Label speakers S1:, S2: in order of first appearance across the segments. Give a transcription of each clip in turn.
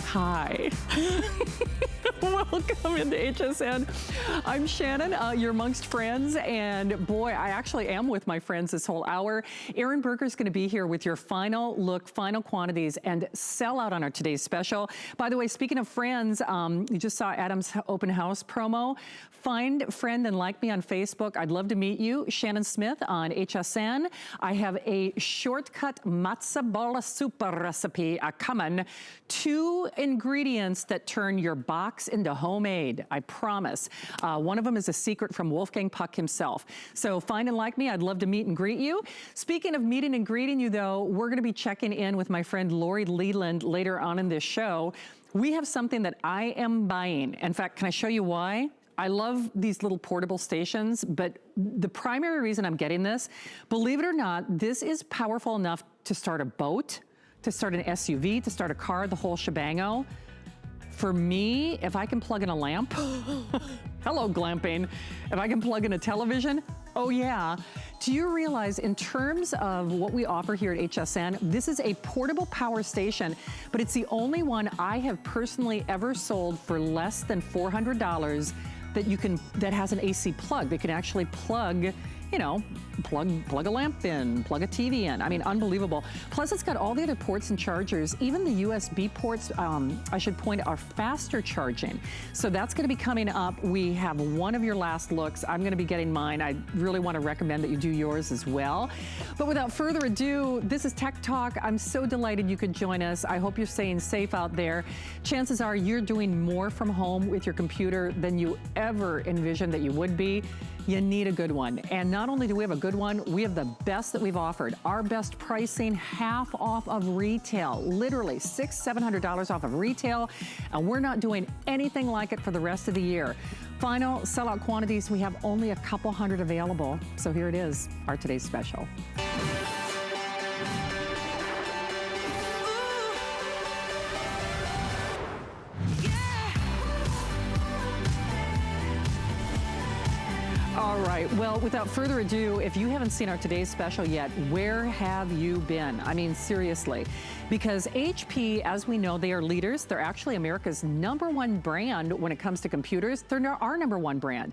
S1: Hi. Welcome into HSN. I'm Shannon, you're amongst friends, and boy, I actually am with my friends this whole hour. Erin Berger's gonna be here with your final look, final quantities, and sell out on our today's special. By the way, speaking of friends, you just saw Adam's open house promo. Find Friend and Like Me on Facebook. I'd love to meet you. Shannon Smith on HSN. I have a shortcut matzo ball super recipe coming. 2 ingredients that turn your box into homemade, I promise. One of them is a secret from Wolfgang Puck himself. So find and like me, I'd love to meet and greet you. Speaking of meeting and greeting you though, we're gonna be checking in with my friend Lori Leland later on in this show. We have something that I am buying. In fact, can I show you why? I love these little portable stations, but the primary reason I'm getting this, believe it or not, this is powerful enough to start a boat, to start an SUV, to start a car, the whole shebango. For me, if I can plug in a lamp, hello glamping, if I can plug in a television, oh yeah. Do you realize in terms of what we offer here at HSN, this is a portable power station, but it's the only one I have personally ever sold for less than $400 that has an AC plug, that can actually plug, you know, plug a lamp in, plug a TV in. I mean, unbelievable. Plus it's got all the other ports and chargers. Even the USB ports, I should point, are faster charging. So that's gonna be coming up. We have one of your last looks. I'm gonna be getting mine. I really wanna recommend that you do yours as well. But without further ado, this is Tech Talk. I'm so delighted you could join us. I hope you're staying safe out there. Chances are you're doing more from home with your computer than you ever envisioned that you would be. You need a good one. And not only do we have a good one, we have the best that we've offered. Our best pricing, half off of retail. Literally $600, $700 off of retail. And we're not doing anything like it for the rest of the year. Final sellout quantities, we have only a couple hundred available. So here it is, our today's special. All right, well, without further ado, if you haven't seen our today's special yet, where have you been? I mean, seriously, because HP, as we know, they are leaders. They're actually America's #1 brand when it comes to computers. They're our #1 brand.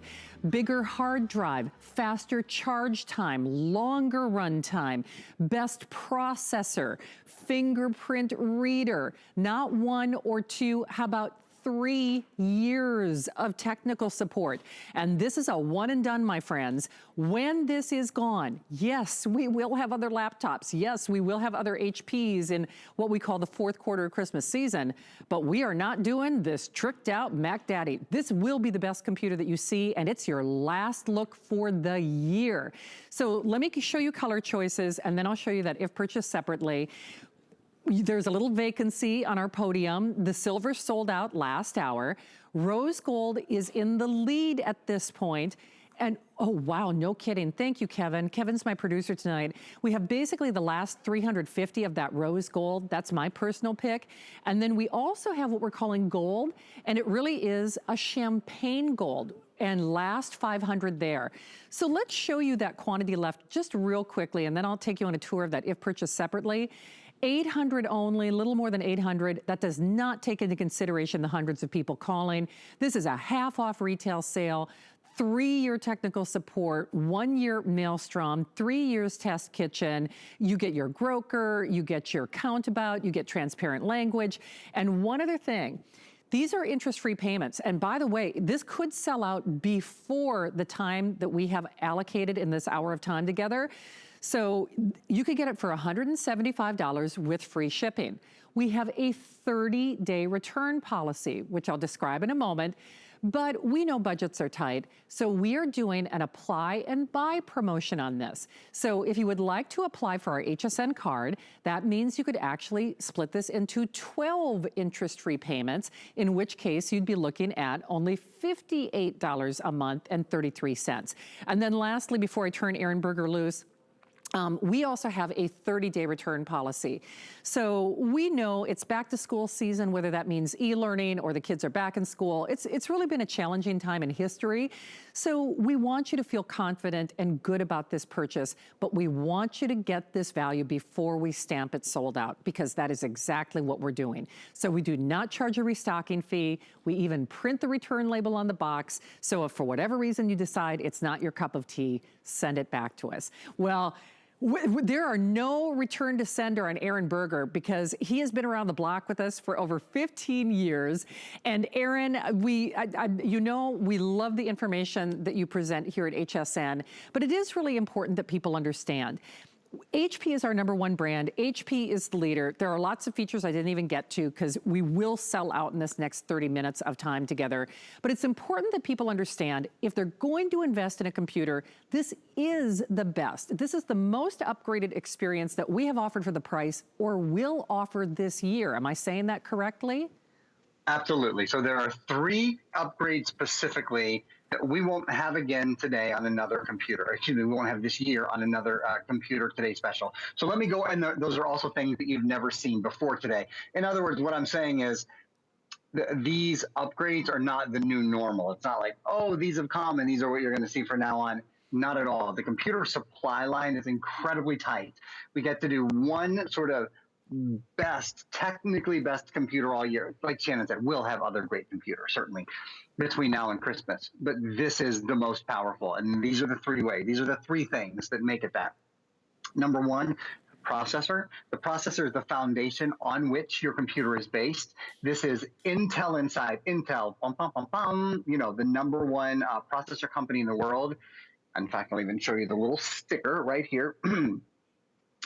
S1: Bigger hard drive, faster charge time, longer run time, best processor, fingerprint reader, not 1 or 2, how about 3 years of technical support. And this is a one and done, my friends. When this is gone, yes, we will have other laptops. Yes, we will have other HPs in what we call the 4th quarter of Christmas season, but we are not doing this tricked out Mac Daddy. This will be the best computer that you see, and it's your last look for the year. So let me show you color choices, and then I'll show you that if purchased separately. There's a little vacancy on our podium. The silver sold out last hour. Rose gold is in the lead at this point. And oh wow, no kidding. Thank you, Kevin. Kevin's my producer tonight. We have basically the last 350 of that rose gold. That's my personal pick. And then we also have what we're calling gold, and it really is a champagne gold. And last 500 there. So let's show you that quantity left just real quickly, and then I'll take you on a tour of that if purchased separately. 800 only, a little more than 800. That does not take into consideration the hundreds of people calling. This is a half off retail sale, 3-year technical support, 1-year Maelstrom, 3 years test kitchen. You get your Groker, you get your Countabout, you get transparent language. And one other thing, these are interest-free payments. And by the way, this could sell out before the time that we have allocated in this hour of time together. So you could get it for $175 with free shipping. We have a 30-day return policy, which I'll describe in a moment, but we know budgets are tight, so we are doing an apply and buy promotion on this. So if you would like to apply for our HSN card, that means you could actually split this into 12 interest-free payments, in which case you'd be looking at only $58 a month and 33 cents. And then lastly, before I turn Erin Berger loose, We also have a 30-day return policy. So we know it's back to school season, whether that means e-learning or the kids are back in school. It's really been a challenging time in history. So we want you to feel confident and good about this purchase, but we want you to get this value before we stamp it sold out, because that is exactly what we're doing. So we do not charge a restocking fee. We even print the return label on the box. So if for whatever reason you decide it's not your cup of tea, send it back to us. Well, there are no return to sender on Aaron Berger, because he has been around the block with us for over 15 years. And Aaron, you know, we love the information that you present here at HSN, but it is really important that people understand. HP is our #1 brand. HP is the leader. There are lots of features I didn't even get to, because we will sell out in this next 30 minutes of time together. But it's important that people understand, if they're going to invest in a computer, this is the best. This is the most upgraded experience that we have offered for the price, or will offer this year. Am I saying that correctly?
S2: Absolutely. So there are 3 upgrades specifically that we won't have again today on another computer. Excuse me, we won't have this year on another computer today special. So let me go, and those are also things that you've never seen before today. In other words, what I'm saying is these upgrades are not the new normal. It's not like, oh, these have come and these are what you're going to see from now on. Not at all. The computer supply line is incredibly tight. We get to do one sort of technically best computer all year. Like Shannon said, we'll have other great computers, certainly, between now and Christmas. But this is the most powerful. And these are the 3 ways. These are the 3 things that make it that. Number 1, processor. The processor is the foundation on which your computer is based. This is Intel inside. Intel, bum, bum, bum, bum, you know, the #1 processor company in the world. In fact, I'll even show you the little sticker right here.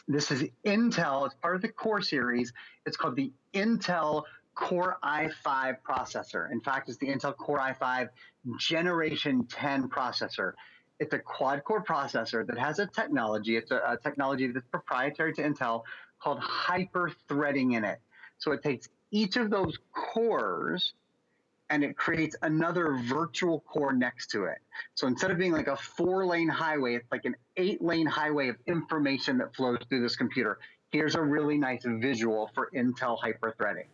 S2: This is Intel. It's part of the Core series. It's called the Intel Core i5 processor. In fact, it's the Intel Core i5 Generation 10 processor. It's a quad-core processor that has a technology. It's a technology that's proprietary to Intel called hyper-threading in it. So it takes each of those cores and it creates another virtual core next to it. So instead of being like a 4-lane highway, it's like an 8-lane highway of information that flows through this computer. Here's a really nice visual for Intel hyper-threading.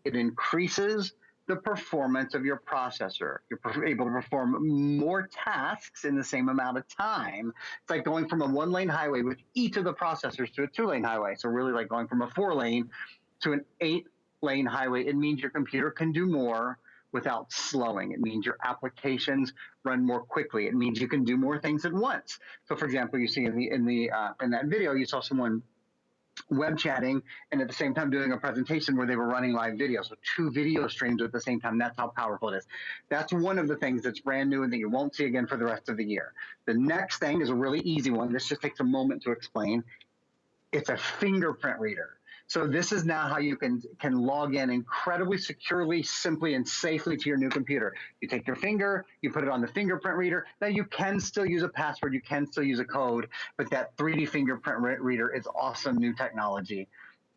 S2: It increases the performance of your processor. You're able to perform more tasks in the same amount of time. It's like going from a 1-lane highway with each of the processors to a 2-lane highway. So really like going from a 4-lane to an 8-lane highway. It means your computer can do more without slowing. It means your applications run more quickly. It means you can do more things at once. So for example, you see in that video, you saw someone web chatting and at the same time doing a presentation where they were running live video. So 2 video streams at the same time. That's how powerful it is. That's one of the things that's brand new and that you won't see again for the rest of the year. The next thing is a really easy one. This just takes a moment to explain. It's a fingerprint reader. So this is now how you can log in incredibly securely, simply, and safely to your new computer. You take your finger, you put it on the fingerprint reader. Now you can still use a password, you can still use a code, but that 3D fingerprint reader is awesome new technology.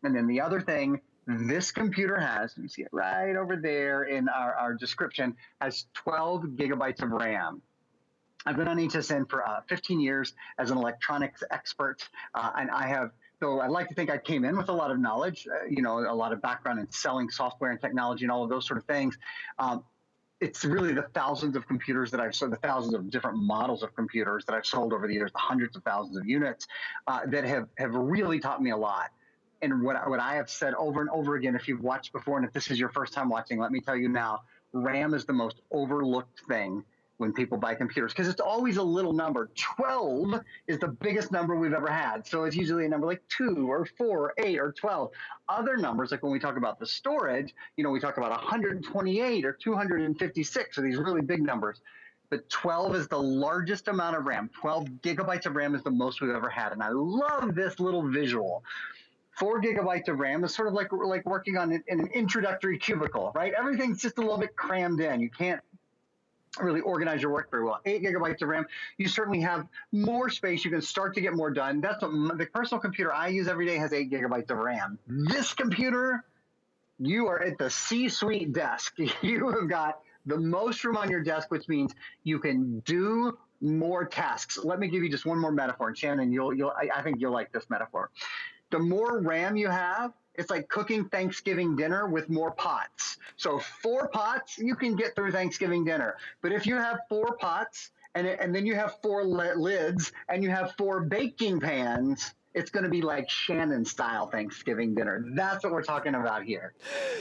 S2: And then the other thing this computer has, you see it right over there in our description, has 12 gigabytes of RAM. I've been on HSN for 15 years as an electronics expert, and so I like to think I came in with a lot of knowledge, a lot of background in selling software and technology and all of those sort of things. It's really the thousands of computers that I've sold, the thousands of different models of computers that I've sold over the years, the hundreds of thousands of units that have really taught me a lot. And what I have said over and over again, if you've watched before, and if this is your first time watching, let me tell you now, RAM is the most overlooked thing when people buy computers, because it's always a little number. 12 is the biggest number we've ever had. So it's usually a number like 2 or 4 or 8 or 12. Other numbers, like when we talk about the storage, we talk about 128 or 256, or these really big numbers. But 12 is the largest amount of RAM. 12 gigabytes of RAM is the most we've ever had. And I love this little visual. 4 gigabytes of RAM is sort of like working on in an introductory cubicle, right? Everything's just a little bit crammed in. You can't really organize your work very well. 8 gigabytes of RAM, you certainly have more space. You can start to get more done. That's what the personal computer I use every day has 8 gigabytes of RAM. This computer, you are at the C-suite desk. You have got the most room on your desk, which means you can do more tasks. Let me give you just one more metaphor, and Shannon, I think you'll like this metaphor. The more RAM you have, it's like cooking Thanksgiving dinner with more pots. So 4 pots, you can get through Thanksgiving dinner. But if you have 4 pots and then you have 4 lids and you have 4 baking pans, it's going to be like Shannon style Thanksgiving dinner. That's what we're talking about here.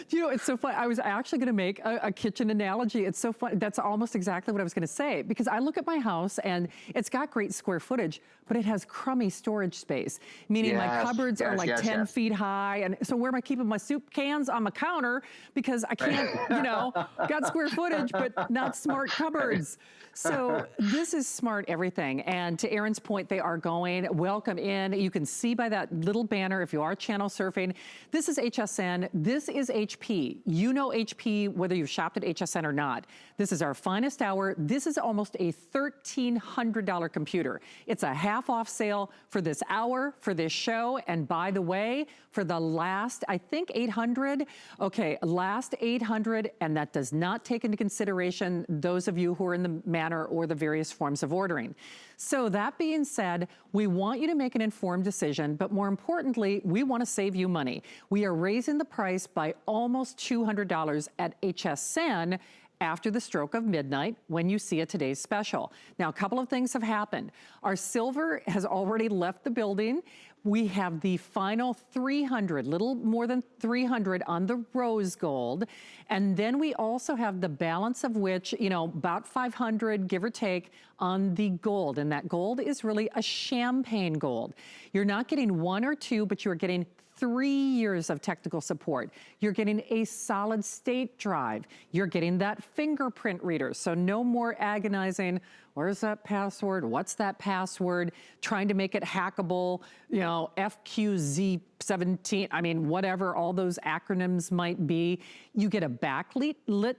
S1: You know, it's so fun. I was actually going to make a kitchen analogy. It's so fun. That's almost exactly what I was going to say, because I look at my house and it's got great square footage, but it has crummy storage space, meaning my cupboards are like 10 feet high. And so where am I keeping my soup cans? On my counter, because I can't, you know, got square footage, but not smart cupboards. So this is smart everything. And to Aaron's point, they are going. Welcome in. You can see by that little banner if you are channel surfing. This is HSN. This is HP. You know HP whether you've shopped at HSN or not. This is our finest hour. This is almost a $1,300 computer. It's a half off sale for this hour, for this show. And by the way, for the last, I think 800. Okay, last 800, and that does not take into consideration those of you who are in the manner or the various forms of ordering. So that being said, we want you to make an informed decision, but more importantly, we want to save you money. We are raising the price by almost $200 at HSN after the stroke of midnight when you see a today's special. Now, a couple of things have happened. Our silver has already left the building. We have the final 300, little more than 300 on the rose gold. And then we also have the balance of which, you know, about 500, give or take, on the gold. And that gold is really a champagne gold. You're not getting 1 or 2, but you're getting 3 years of technical support. You're getting a solid state drive. You're getting that fingerprint reader. So no more agonizing, where's that password? What's that password? Trying to make it hackable, you know, FQZ17, I mean, whatever all those acronyms might be. You get a backlit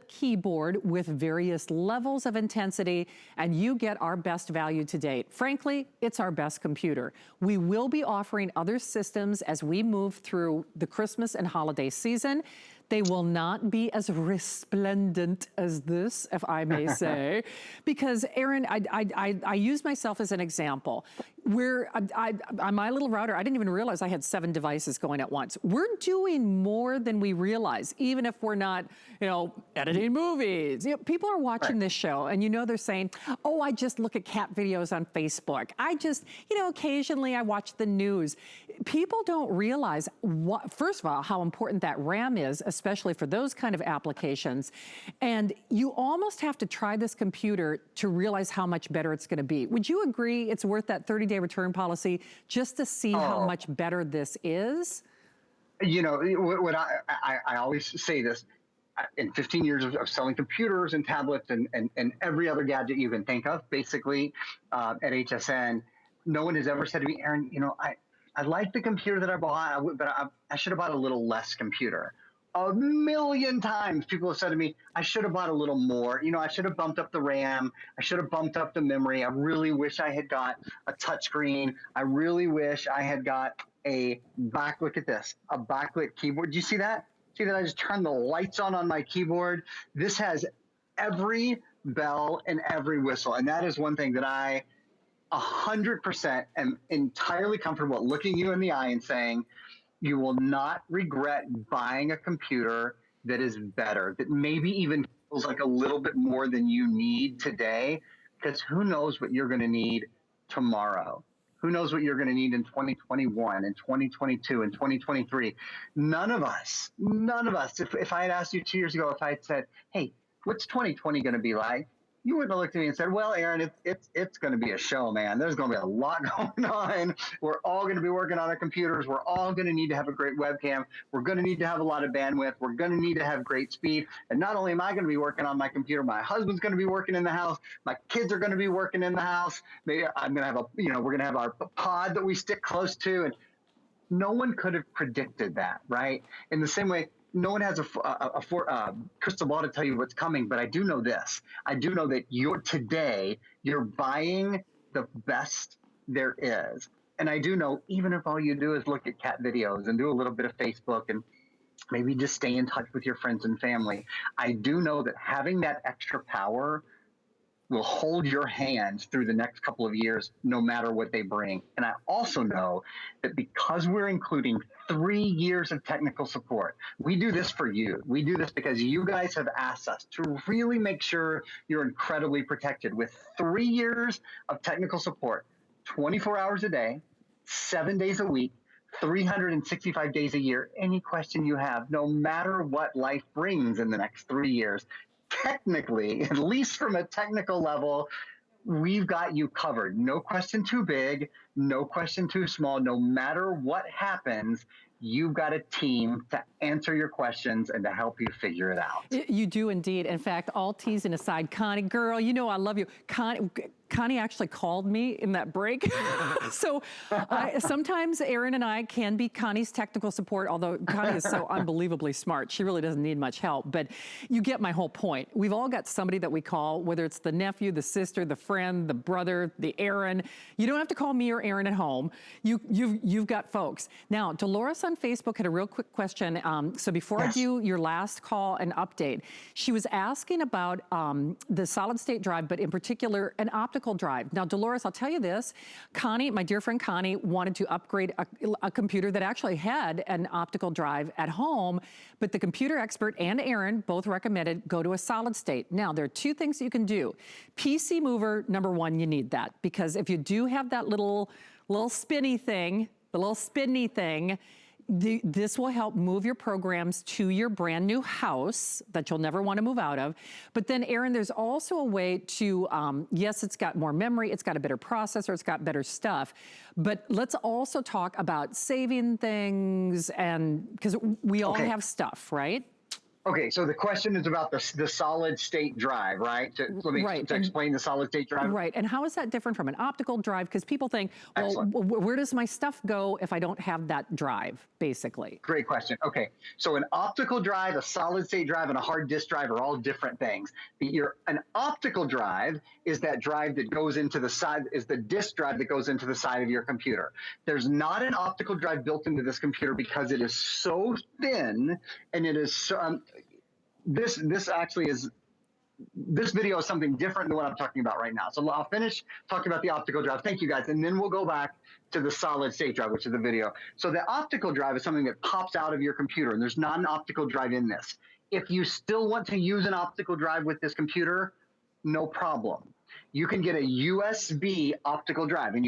S1: keyboard with various levels of intensity, and you get our best value to date. Frankly, it's our best computer. We will be offering other systems as we move through the Christmas and holiday season. They will not be as resplendent as this, if I may say, because Aaron, I use myself as an example. On my little router, I didn't even realize I had 7 devices going at once. We're doing more than we realize, even if we're not, you know, editing movies. You know, people are watching this show and, you know, they're saying, oh, I just look at cat videos on Facebook. I just, you know, occasionally I watch the news. People don't realize, first of all, how important that RAM is, especially for those kind of applications. And you almost have to try this computer to realize how much better it's going to be. Would you agree it's worth that 30-day return policy just to see how much better this is?
S2: You know, what I always say this, in 15 years of selling computers and tablets and every other gadget you can think of, basically at HSN, no one has ever said to me, Aaron, you know, I like the computer that I bought, but I should have bought a little less computer. A million times people have said to me, I should have bought a little more. You know, I should have bumped up the RAM. I should have bumped up the memory. I really wish I had got a touchscreen. I really wish I had got look at this, a backlit keyboard. Do you see that? See that I just turned the lights on my keyboard? This has every bell and every whistle. And that is one thing that I 100% am entirely comfortable looking you in the eye and saying, you will not regret buying a computer that is better, that maybe even feels like a little bit more than you need today, because who knows what you're going to need tomorrow. Who knows what you're going to need in 2021 and 2022 and 2023. None of us, if I had asked you 2 years ago, if I had said, hey, what's 2020 going to be like? You wouldn't have looked at me and said, well, Aaron, it's going to be a show, man. There's going to be a lot going on. We're all going to be working on our computers. We're all going to need to have a great webcam. We're going to need to have a lot of bandwidth. We're going to need to have great speed. And not only am I going to be working on my computer, my husband's going to be working in the house. My kids are going to be working in the house. Maybe I'm going to have we're going to have our pod that we stick close to. And no one could have predicted that, right? In the same way, no one has a crystal ball to tell you what's coming, but I do know this. I do know that you're buying the best there is. And I do know, even if all you do is look at cat videos and do a little bit of Facebook and maybe just stay in touch with your friends and family, I do know that having that extra power will hold your hand through the next couple of years, no matter what they bring. And I also know that because we're including 3 years of technical support, we do this for you. We do this because you guys have asked us to really make sure you're incredibly protected with 3 years of technical support, 24 hours a day, 7 days a week, 365 days a year. Any question you have, no matter what life brings in the next 3 years, technically, at least from a technical level, we've got you covered. No question too big, no question too small. No matter what happens, you've got a team to answer your questions and to help you figure it out.
S1: You do indeed. In fact, all teasing aside, Connie, girl, you know I love you. Connie actually called me in that break. So sometimes Aaron and I can be Connie's technical support, although Connie is so unbelievably smart. She really doesn't need much help, but you get my whole point. We've all got somebody that we call, whether it's the nephew, the sister, the friend, the brother, the Aaron. You don't have to call me or Aaron at home. You've got folks. Now, Dolores on Facebook had a real quick question. So before I do your last call and update, she was asking about the solid state drive, but in particular, an optical drive. Now, Dolores, I'll tell you this, Connie, my dear friend Connie, wanted to upgrade a computer that actually had an optical drive at home, but the computer expert and Aaron both recommended go to a solid state. Now, there are 2 things that you can do. PC Mover, number 1, you need that, because if you do have that little spinny thing, this will help move your programs to your brand new house that you'll never want to move out of. But then, Aaron, there's also a way to, yes, it's got more memory, it's got a better processor, it's got better stuff. But let's also talk about saving things, and because we all have stuff, right?
S2: Okay, so the question is about the solid state drive, right? To explain the solid state drive.
S1: Right, and how is that different from an optical drive? Because people think, well, where does my stuff go if I don't have that drive, basically?
S2: Great question. Okay, so an optical drive, a solid state drive, and a hard disk drive are all different things. An optical drive is that drive that goes into the side, is the disk drive that goes into the side of your computer. There's not an optical drive built into this computer because it is so thin, and it is so, this video is something different than what I'm talking about right now. So I'll finish talking about the optical drive. Thank you, guys. And then we'll go back to the solid state drive, which is the video. So the optical drive is something that pops out of your computer, and there's not an optical drive in this. If you still want to use an optical drive with this computer, no problem. You can get a USB optical drive, and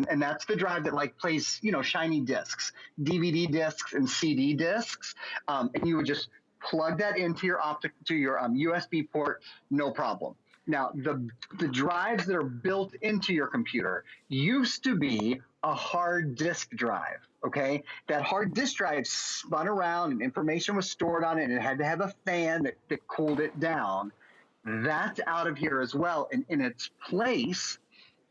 S2: and that's the drive that plays, shiny discs, DVD discs and CD discs. And you would just plug that into your USB port, no problem. Now, the drives that are built into your computer used to be a hard disk drive, okay? That hard disk drive spun around and information was stored on it, and it had to have a fan that cooled it down. That's out of here as well, and in its place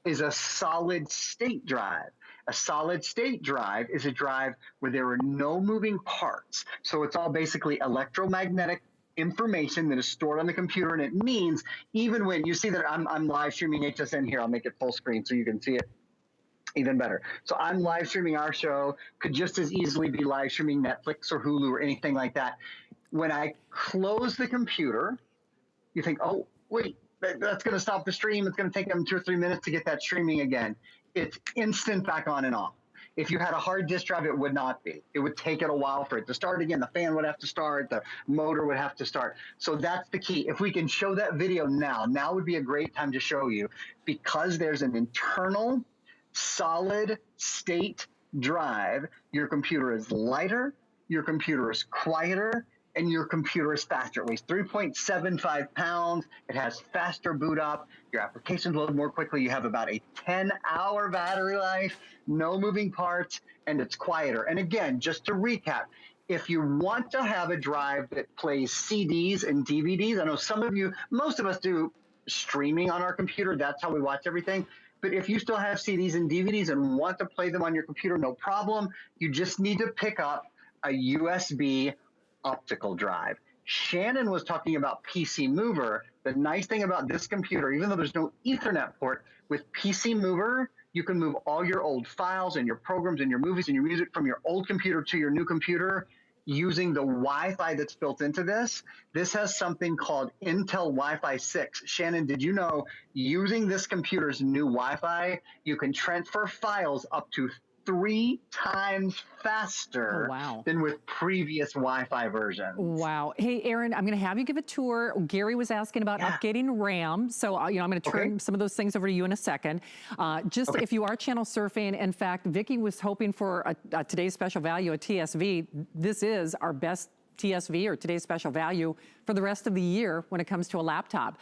S2: is a solid state drive. A solid state drive is a drive where there are no moving parts. So it's all basically electromagnetic information that is stored on the computer. And it means even when you see that I'm live streaming HSN here, I'll make it full screen so you can see it even better. So I'm live streaming our show, could just as easily be live streaming Netflix or Hulu or anything like that. When I close the computer, you think, oh, wait, that's going to stop the stream. It's going to take them 2 or 3 minutes to get that streaming again. It's instant back on and off. If you had a hard disk drive, it would not be. It would take it a while for it to start again. The fan would have to start. The motor would have to start. So that's the key. If we can show that video now would be a great time to show you, because there's an internal solid state drive. Your computer is lighter, your computer is quieter, and your computer is faster. It weighs 3.75 pounds. It has faster boot up. Your applications load more quickly. You have about a 10-hour battery life, no moving parts, and it's quieter. And again, just to recap, if you want to have a drive that plays CDs and DVDs, I know some of you, most of us do streaming on our computer. That's how we watch everything. But if you still have CDs and DVDs and want to play them on your computer, no problem. You just need to pick up a USB optical drive. Shannon was talking about PC Mover. The nice thing about this computer, even though there's no Ethernet port, with PC Mover, you can move all your old files and your programs and your movies and your music from your old computer to your new computer using the Wi-Fi that's built into this. This has something called Intel Wi-Fi 6. Shannon, did you know using this computer's new Wi-Fi, you can transfer files up to 3 times
S1: Oh,
S2: faster
S1: wow.
S2: than with previous Wi-Fi versions?
S1: Wow. Hey, Aaron, I'm going to have you give a tour. Gary was asking about
S2: Yeah.
S1: updating RAM. So, I'm going to
S2: Okay.
S1: turn some of those things over to you in a second. Just
S2: Okay.
S1: if you are channel surfing, in fact, Vicki was hoping for a today's special value, a TSV. This is our best TSV, or today's special value, for the rest of the year when it comes to a laptop.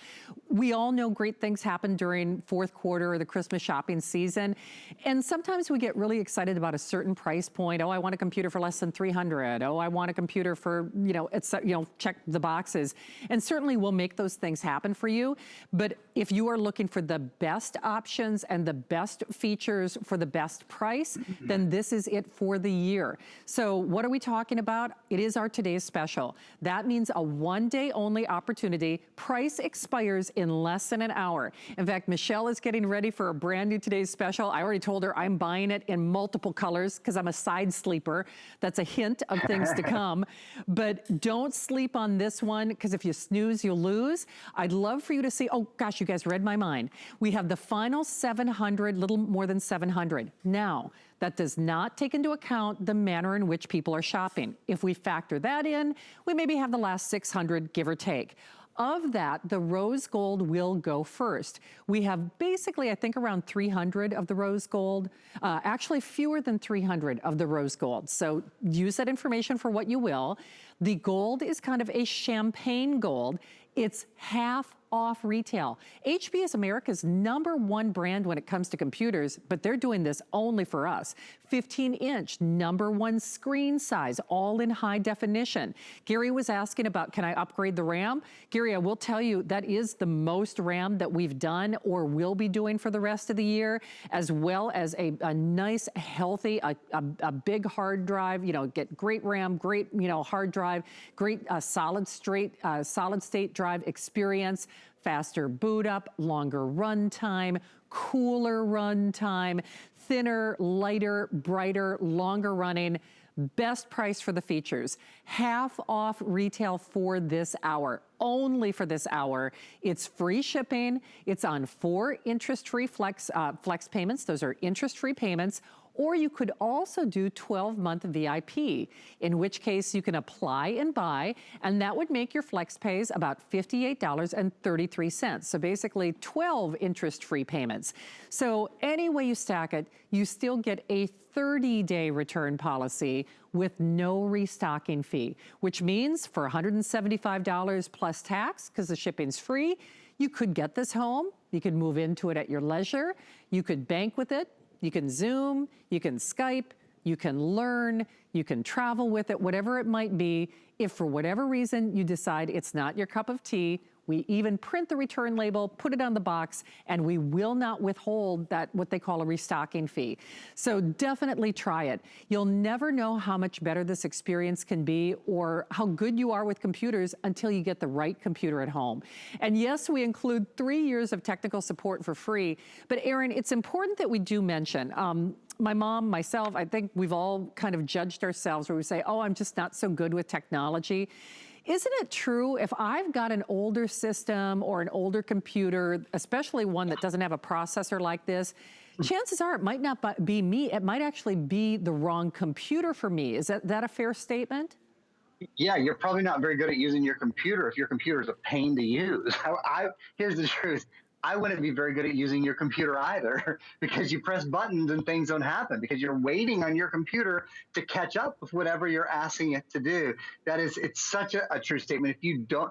S1: We all know great things happen during fourth quarter or the Christmas shopping season. And sometimes we get really excited about a certain price point. Oh, I want a computer for less than 300. Oh, I want a computer for, check the boxes. And certainly we'll make those things happen for you. But if you are looking for the best options and the best features for the best price, then this is it for the year. So what are we talking about? It is our today's special. That means a one-day only opportunity. Price expires in less than an hour. In fact, Michelle is getting ready for a brand new today's special. I already told her I'm buying it in multiple colors because I'm a side sleeper. That's a hint of things to come. But don't sleep on this one, because if you snooze, you'll lose. I'd love for you to see, oh gosh, you guys read my mind. We have the final 700, little more than 700. Now, that does not take into account the manner in which people are shopping. If we factor that in, we maybe have the last 600, give or take. Of that, the rose gold will go first. We have basically, I think, around 300 of the rose gold, actually fewer than 300 of the rose gold. So use that information for what you will. The gold is kind of a champagne gold. It's half off retail. HP is America's #1 brand when it comes to computers, but they're doing this only for us. 15-inch, #1 screen size, all in high definition. Gary was asking about, can I upgrade the RAM? Gary, I will tell you that is the most RAM that we've done or will be doing for the rest of the year, as well as a nice, healthy, a big hard drive. Get great RAM, great, hard drive, great solid state drive experience, faster boot up, longer run time, cooler run time, thinner, lighter, brighter, longer running. Best price for the features. Half off retail for this hour. Only for this hour. It's free shipping. It's on 4 interest-free flex payments. Those are interest-free payments. Or you could also do 12-month VIP, in which case you can apply and buy, and that would make your flex pays about $58.33. So basically 12 interest-free payments. So any way you stack it, you still get a 30-day return policy with no restocking fee, which means for $175 plus tax, because the shipping's free, you could get this home, you could move into it at your leisure, you could bank with it, you can Zoom, you can Skype, you can learn, you can travel with it, whatever it might be. If for whatever reason you decide it's not your cup of tea, we even print the return label, put it on the box, and we will not withhold that, what they call a restocking fee. So definitely try it. You'll never know how much better this experience can be or how good you are with computers until you get the right computer at home. And yes, we include 3 years of technical support for free. But Aaron, it's important that we do mention, my mom, myself, I think we've all kind of judged ourselves where we say, oh, I'm just not so good with technology. Isn't it true, if I've got an older system or an older computer, especially one that doesn't have a processor like this, chances are it might not be me, it might actually be the wrong computer for me. Is that a fair statement?
S2: Yeah, you're probably not very good at using your computer if your computer is a pain to use. Here's the truth. I wouldn't be very good at using your computer either because you press buttons and things don't happen because you're waiting on your computer to catch up with whatever you're asking it to do. It's such a true statement. If you don't,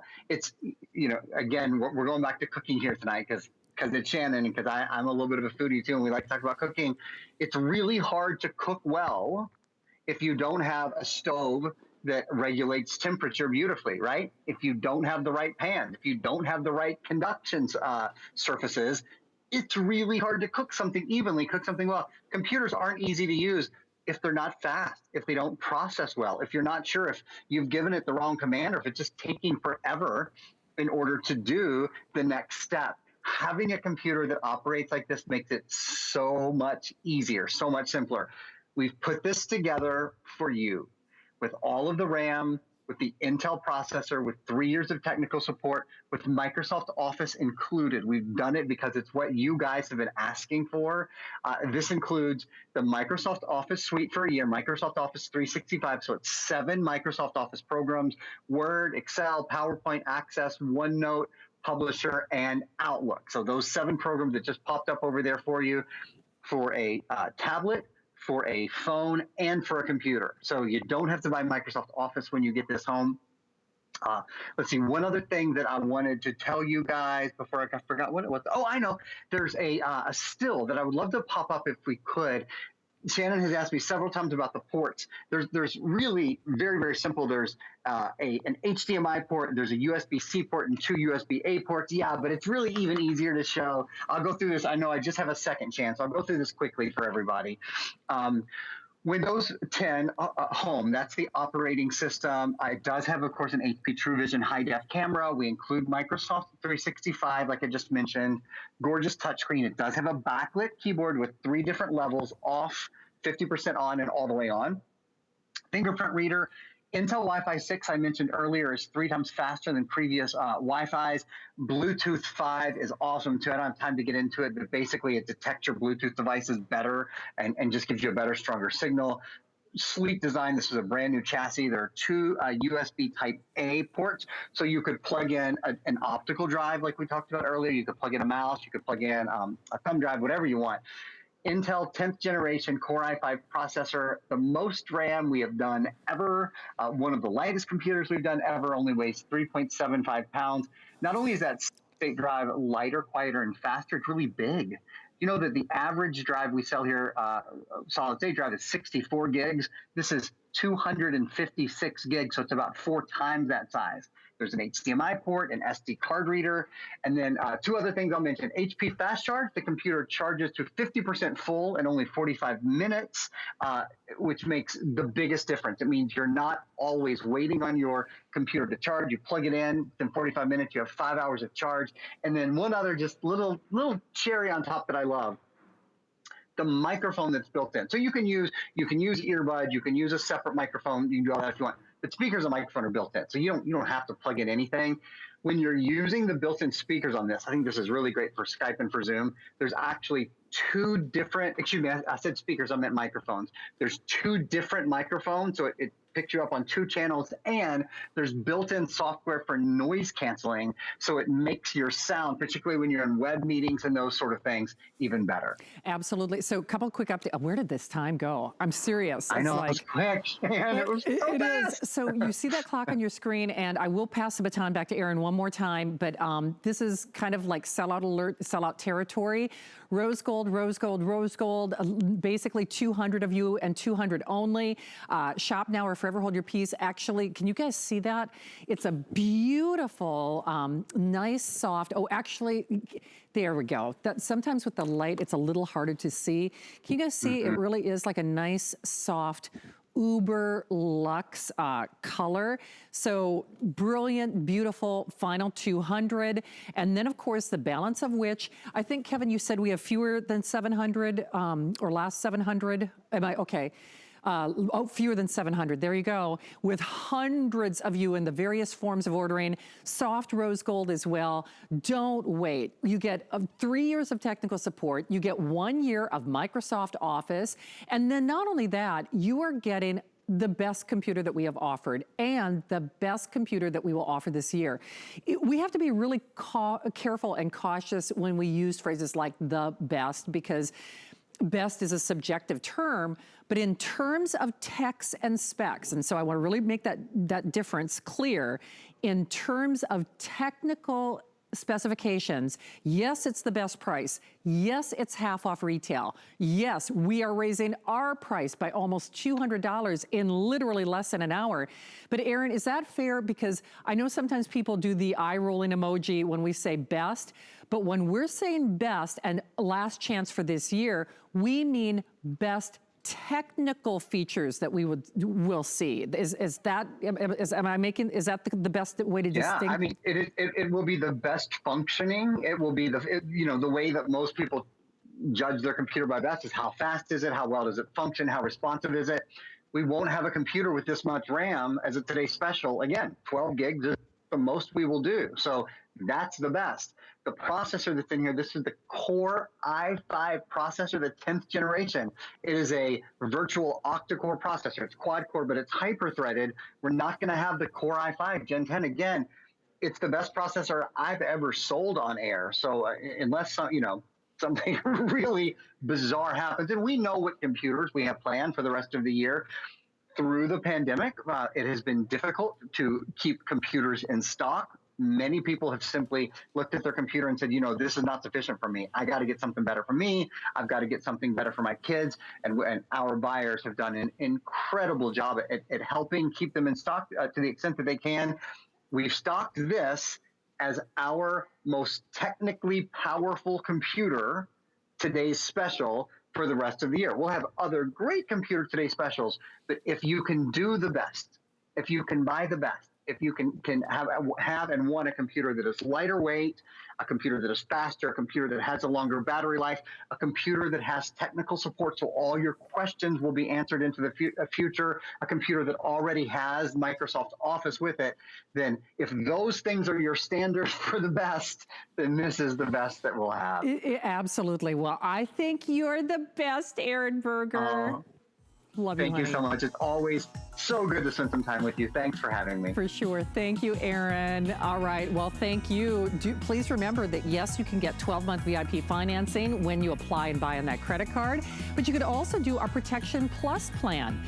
S2: again, we're going back to cooking here tonight because it's Shannon and because I'm a little bit of a foodie too and we like to talk about cooking. It's really hard to cook well if you don't have a stove that regulates temperature beautifully, right? If you don't have the right pan, if you don't have the right conduction surfaces, it's really hard to cook something evenly, cook something well. Computers aren't easy to use if they're not fast, if they don't process well, if you're not sure if you've given it the wrong command or if it's just taking forever in order to do the next step. Having a computer that operates like this makes it so much easier, so much simpler. We've put this together for you. with all of the RAM, with the Intel processor, with 3 years of technical support, with Microsoft Office included. We've done it because it's what you guys have been asking for. This includes the Microsoft Office suite for a year, Microsoft Office 365. So it's 7 Microsoft Office programs: Word, Excel, PowerPoint, Access, OneNote, Publisher, and Outlook. So those 7 programs that just popped up over there for you, for a tablet, for a phone, and for a computer. So you don't have to buy Microsoft Office when you get this home. Let's see, one other thing that I wanted to tell you guys before I forgot what it was. Oh, I know. There's a still that I would love to pop up if we could. Shannon has asked me several times about the ports. There's really very, very simple. There's an HDMI port, there's a USB-C port, and 2 USB-A ports. Yeah, but it's really even easier to show. I'll go through this. I know I just have a second chance. I'll go through this quickly for everybody. Windows 10 Home, that's the operating system. It does have, of course, an HP TrueVision high-def camera. We include Microsoft 365, like I just mentioned. Gorgeous touchscreen. It does have a backlit keyboard with 3 different levels: off, 50% on, and all the way on. Fingerprint reader. Intel Wi-Fi 6, I mentioned earlier, is 3 times faster than previous Wi-Fi's. Bluetooth 5 is awesome too. I don't have time to get into it, but basically it detects your Bluetooth devices better and just gives you a better, stronger signal. Sleek design. This is a brand new chassis. There are 2 USB Type A ports, so you could plug in an optical drive like we talked about earlier. You could plug in a mouse. You could plug in a thumb drive, whatever you want. Intel 10th generation Core i5 processor, the most RAM we have done ever, one of the lightest computers we've done ever, only weighs 3.75 pounds. Not only is that state drive lighter, quieter, and faster, it's really big. You know that the average drive we sell here, solid state drive, is 64 gigs. This is 256 gigs, so it's about 4 times that size. There's an HDMI port, an SD card reader, and then 2 other things I'll mention. HP Fast Charge, the computer charges to 50% full in only 45 minutes, which makes the biggest difference. It means you're not always waiting on your computer to charge. You plug it in 5 minutes, you have 5 hours of charge. And then one other just little cherry on top that I love: the microphone that's built in. So you can use earbuds, you can use a separate microphone, you can do all that if you want. But speakers and microphone are built in, so you don't have to plug in anything. When you're using the built-in speakers on this, I think this is really great for Skype and for Zoom. There's actually 2 different, excuse me, I said speakers, I meant microphones. There's 2 different microphones, so it picks you up on 2 channels, and there's built-in software for noise canceling, so it makes your sound, particularly when you're in web meetings and those sort of things, even better.
S1: Absolutely. So a couple quick updates. Where did this time go? I'm serious.
S2: I know, it was quick, man. It was so fast.
S1: Is. So you see that clock on your screen, and I will pass the baton back to Aaron one more time, but this is kind of like sellout alert, sellout territory. Rose gold, rose gold, rose gold, basically 200 of you and 200 only. Shop now or forever hold your peace. Actually, can you guys see that? It's a beautiful, nice, soft, oh, actually, there we go. That, sometimes with the light, it's a little harder to see. Can you guys see? It really is like a nice, soft, uber luxe color. So brilliant, beautiful, final 200. And then of course the balance of which, I think Kevin, you said we have fewer than 700 or last 700. Am I okay? Fewer than 700, there you go, with hundreds of you in the various forms of ordering, soft rose gold as well. Don't wait. You get 3 years of technical support, you get 1 year of Microsoft Office, and then not only that, you are getting the best computer that we have offered and the best computer that we will offer this year. We have to be really careful and cautious when we use phrases like the best, because best is a subjective term, but in terms of techs and specs, and so I want to really make that difference clear, in terms of technical specifications, yes, it's the best price. Yes, it's half off retail. Yes, we are raising our price by almost $200 in literally less than an hour. But Aaron, is that fair? Because I know sometimes people do the eye-rolling emoji when we say best, but when we're saying best and last chance for this year, we mean best technical features that we will see. Is that the best way to distinguish?
S2: Yeah, I mean, it will be the best functioning. It will be the way that most people judge their computer by best is how fast is it, how well does it function, how responsive is it. We won't have a computer with this much RAM as a today's special. Again, 12 gigs is the most we will do. So that's the best. The processor that's in here, this is the Core i5 processor, the 10th generation. It is a virtual octa-core processor. It's quad-core, but it's hyper-threaded. We're not going to have the Core i5 Gen 10 again. It's the best processor I've ever sold on air. So unless, something really bizarre happens, and we know what computers we have planned for the rest of the year. Through the pandemic, it has been difficult to keep computers in stock. Many people have simply looked at their computer and said, this is not sufficient for me. I got to get something better for me. I've got to get something better for my kids. And our buyers have done an incredible job at helping keep them in stock to the extent that they can. We've stocked this as our most technically powerful computer, today's special, for the rest of the year. We'll have other great Computer Today specials, but if you can do the best, if you can buy the best, if you can have and want a computer that is lighter weight, a computer that is faster, a computer that has a longer battery life, a computer that has technical support so all your questions will be answered into the future, a computer that already has Microsoft Office with it, then if those things are your standard for the best, then this is the best that we'll have.
S1: Absolutely. Well, I think you're the best, Aaron Berger. Love you,
S2: Thank you
S1: honey.
S2: so much. It's always so good to spend some time with you. Thanks for having me.
S1: For sure. Thank you, Aaron. All right. Well, thank you. Please remember that, yes, you can get 12-month VIP financing when you apply and buy on that credit card, but you could also do our Protection Plus plan.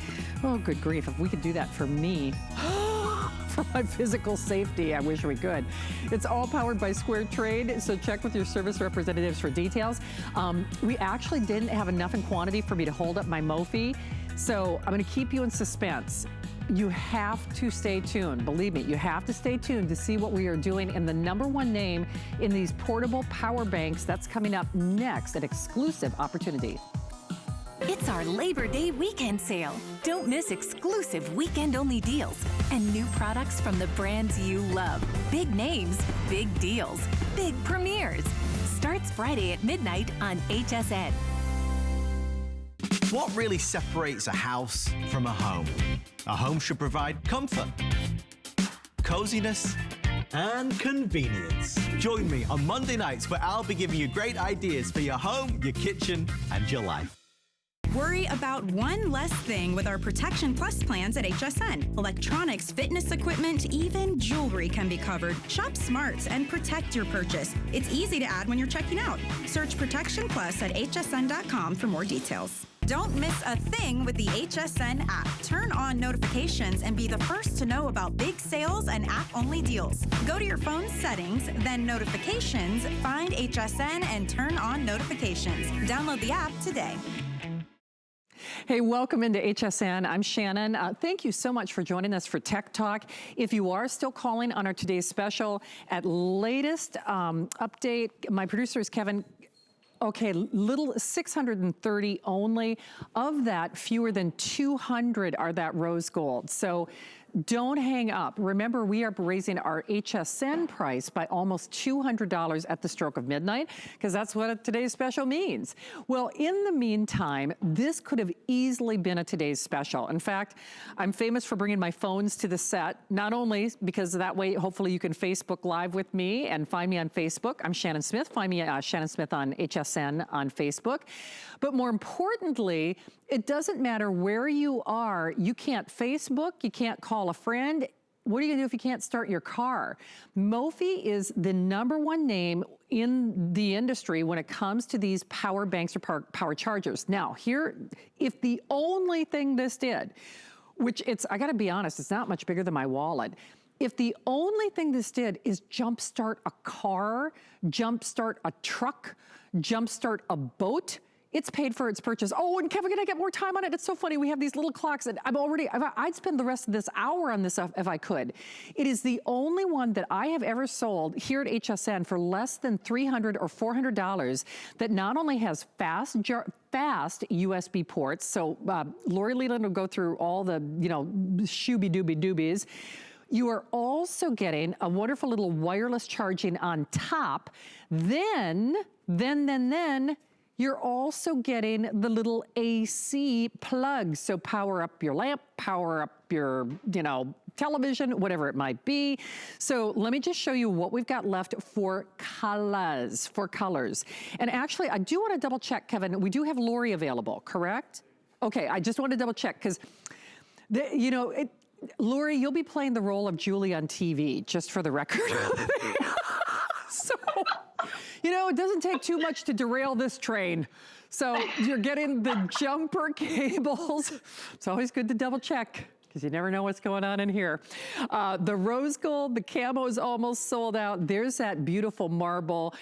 S1: Oh, good grief. If we could do that for me. For my physical safety, I wish we could. It's all powered by Square Trade, so check with your service representatives for details. We actually didn't have enough in quantity for me to hold up my Mophie, so I'm going to keep you in suspense. You have to stay tuned. Believe me, you have to stay tuned to see what we are doing in the #1 name in these portable power banks. That's coming up next, an exclusive opportunity.
S3: It's our Labor Day weekend sale. Don't miss exclusive weekend-only deals and new products from the brands you love. Big names, big deals, big premieres. Starts Friday at midnight on HSN.
S4: What really separates a house from a home? A home should provide comfort, coziness, and convenience. Join me on Monday nights where I'll be giving you great ideas for your home, your kitchen, and your life.
S5: Worry about one less thing with our Protection Plus plans at HSN. Electronics, fitness equipment, even jewelry can be covered. Shop smart and protect your purchase. It's easy to add when you're checking out. Search Protection Plus at hsn.com for more details. Don't miss a thing with the HSN app. Turn on notifications and be the first to know about big sales and app-only deals. Go to your phone's settings, then notifications, find HSN, and turn on notifications. Download the app today.
S1: Hey, welcome into HSN. I'm Shannon. Thank you so much for joining us for Tech Talk. If you are still calling on our today's special, at latest update, my producer is Kevin. Okay, little 630 only. Of that, fewer than 200 are that rose gold. So don't hang up. Remember, we are raising our HSN price by almost $200 at the stroke of midnight, because that's what today's special means. Well, in the meantime, this could have easily been a today's special. In fact, I'm famous for bringing my phones to the set, not only because that way, hopefully you can Facebook Live with me and find me on Facebook. I'm Shannon Smith. Find me Shannon Smith on HSN on Facebook. But more importantly, it doesn't matter where you are. You can't Facebook, you can't call a friend. What are you gonna do if you can't start your car? Mophie is the #1 name in the industry when it comes to these power banks or power chargers. Now, here, if the only thing this did, which I gotta be honest, it's not much bigger than my wallet. If the only thing this did is jumpstart a car, jumpstart a truck, jumpstart a boat, it's paid for its purchase. Oh, and Kevin, can I get more time on it? It's so funny. We have these little clocks and I'd spend the rest of this hour on this if I could. It is the only one that I have ever sold here at HSN for less than $300 or $400 that not only has fast USB ports. So Lori Leland will go through all the, shooby dooby doobies. You are also getting a wonderful little wireless charging on top. Then You're also getting the little AC plug. So power up your lamp, power up your, television, whatever it might be. So let me just show you what we've got left for colors, And actually, I do want to double check, Kevin, we do have Lori available, correct? Okay, I just want to double check because, Lori, you'll be playing the role of Julie on TV, just for the record. So, it doesn't take too much to derail this train. So you're getting the jumper cables. It's always good to double check, because you never know what's going on in here. The rose gold, the camo is almost sold out. There's that beautiful marble.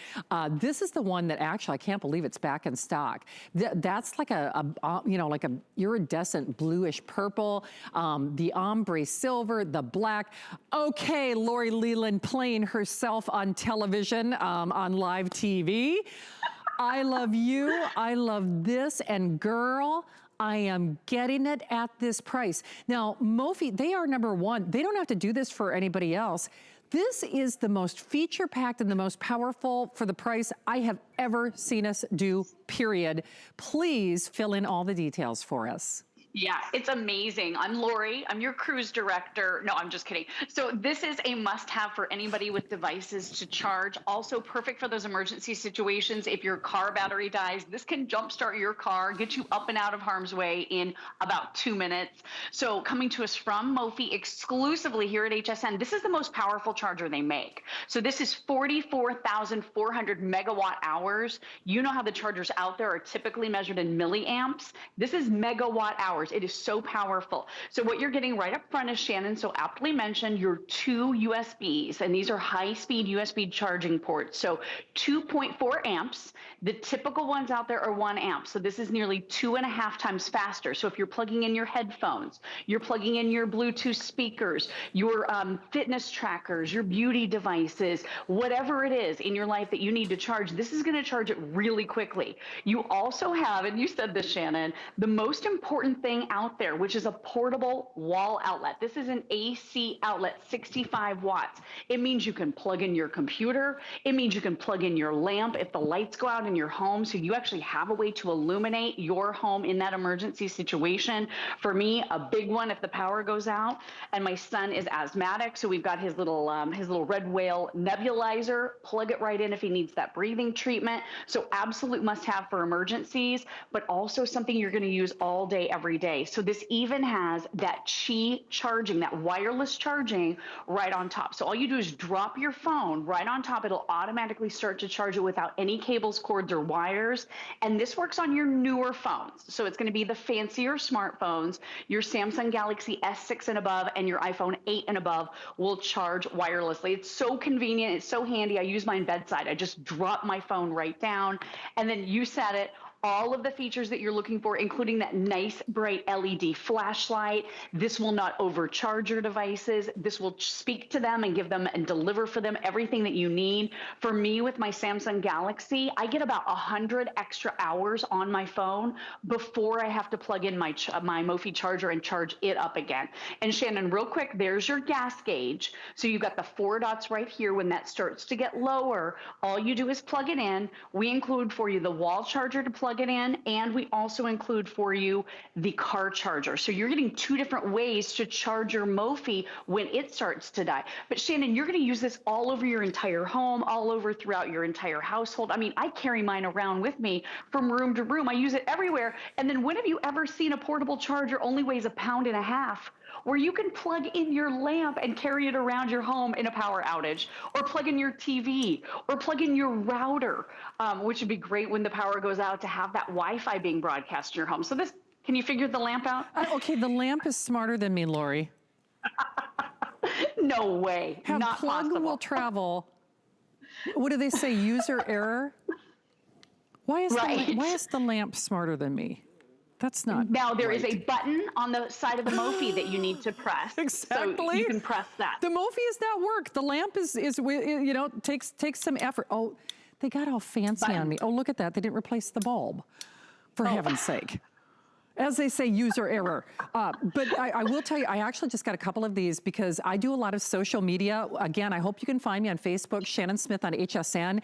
S1: This is the one that actually, I can't believe it's back in stock. That's like like a iridescent bluish purple, the ombre silver, the black. Okay, Lori Leland playing herself on television, on live TV. I love you, I love this, and girl, I am getting it at this price. Now, Mophie, they are number one. They don't have to do this for anybody else. This is the most feature-packed and the most powerful for the price I have ever seen us do, period. Please fill in all the details for us.
S6: Yeah, it's amazing. I'm Lori. I'm your cruise director. No, I'm just kidding. So this is a must-have for anybody with devices to charge. Also perfect for those emergency situations. If your car battery dies, this can jumpstart your car, get you up and out of harm's way in about 2 minutes. So coming to us from Mophie exclusively here at HSN, this is the most powerful charger they make. So this is 44,400 megawatt hours. You know how the chargers out there are typically measured in milliamps. This is megawatt hours. It is so powerful. So what you're getting right up front, as Shannon so aptly mentioned, your 2 USBs, and these are high-speed USB charging ports. So 2.4 amps. The typical ones out there are 1 amp. So this is nearly 2.5 times faster. So if you're plugging in your headphones, you're plugging in your Bluetooth speakers, your fitness trackers, your beauty devices, whatever it is in your life that you need to charge, this is going to charge it really quickly. You also have, and you said this, Shannon, the most important thing out there, which is a portable wall outlet. This is an AC outlet, 65 watts. It means you can plug in your computer. It means you can plug in your lamp if the lights go out in your home, so you actually have a way to illuminate your home in that emergency situation. For me, a big one if the power goes out, and my son is asthmatic, so we've got his little red whale nebulizer. Plug it right in if he needs that breathing treatment. So absolute must-have for emergencies, but also something you're going to use all day, every day. So this even has that Qi charging, that wireless charging right on top. So all you do is drop your phone right on top. It'll automatically start to charge it without any cables, cords, or wires. And this works on your newer phones. So it's going to be the fancier smartphones, your Samsung Galaxy S6 and above, and your iPhone 8 and above will charge wirelessly. It's so convenient. It's so handy. I use mine bedside. I just drop my phone right down, and then you set it. All of the features that you're looking for, including that nice bright LED flashlight. This will not overcharge your devices. This will speak to them and give them and deliver for them everything that you need. For me, with my Samsung Galaxy, I get about 100 extra hours on my phone before I have to plug in my Mophie charger and charge it up again. And Shannon, real quick, there's your gas gauge. So you've got the 4 dots right here. When that starts to get lower, all you do is plug it in. We include for you the wall charger to plug it in, and we also include for you the car charger. So you're getting 2 different ways to charge your Mophie when it starts to die. But Shannon, you're going to use this all over your entire home, all over throughout your entire household. I mean, I carry mine around with me from room to room. I use it everywhere. And then when have you ever seen a portable charger only weighs 1.5 pounds? Where you can plug in your lamp and carry it around your home in a power outage, or plug in your TV, or plug in your router, which would be great when the power goes out to have that Wi-Fi being broadcast in your home. So this, can you figure the lamp out?
S1: Okay, the lamp is smarter than me, Lori.
S6: No way, not
S1: plug
S6: possible.
S1: will travel. What do they say, user error? Why is the lamp smarter than me? That's not
S6: Now there
S1: right.
S6: is a button on the side of the Mophie that you need to press.
S1: Exactly.
S6: So you can press that.
S1: The Mophie is not work. The lamp is takes some effort. Oh, they got all fancy on me. Oh, look at that. They didn't replace the bulb. For heaven's sake. As they say, user error. But I will tell you, I actually just got a couple of these because I do a lot of social media. Again, I hope you can find me on Facebook, Shannon Smith on HSN.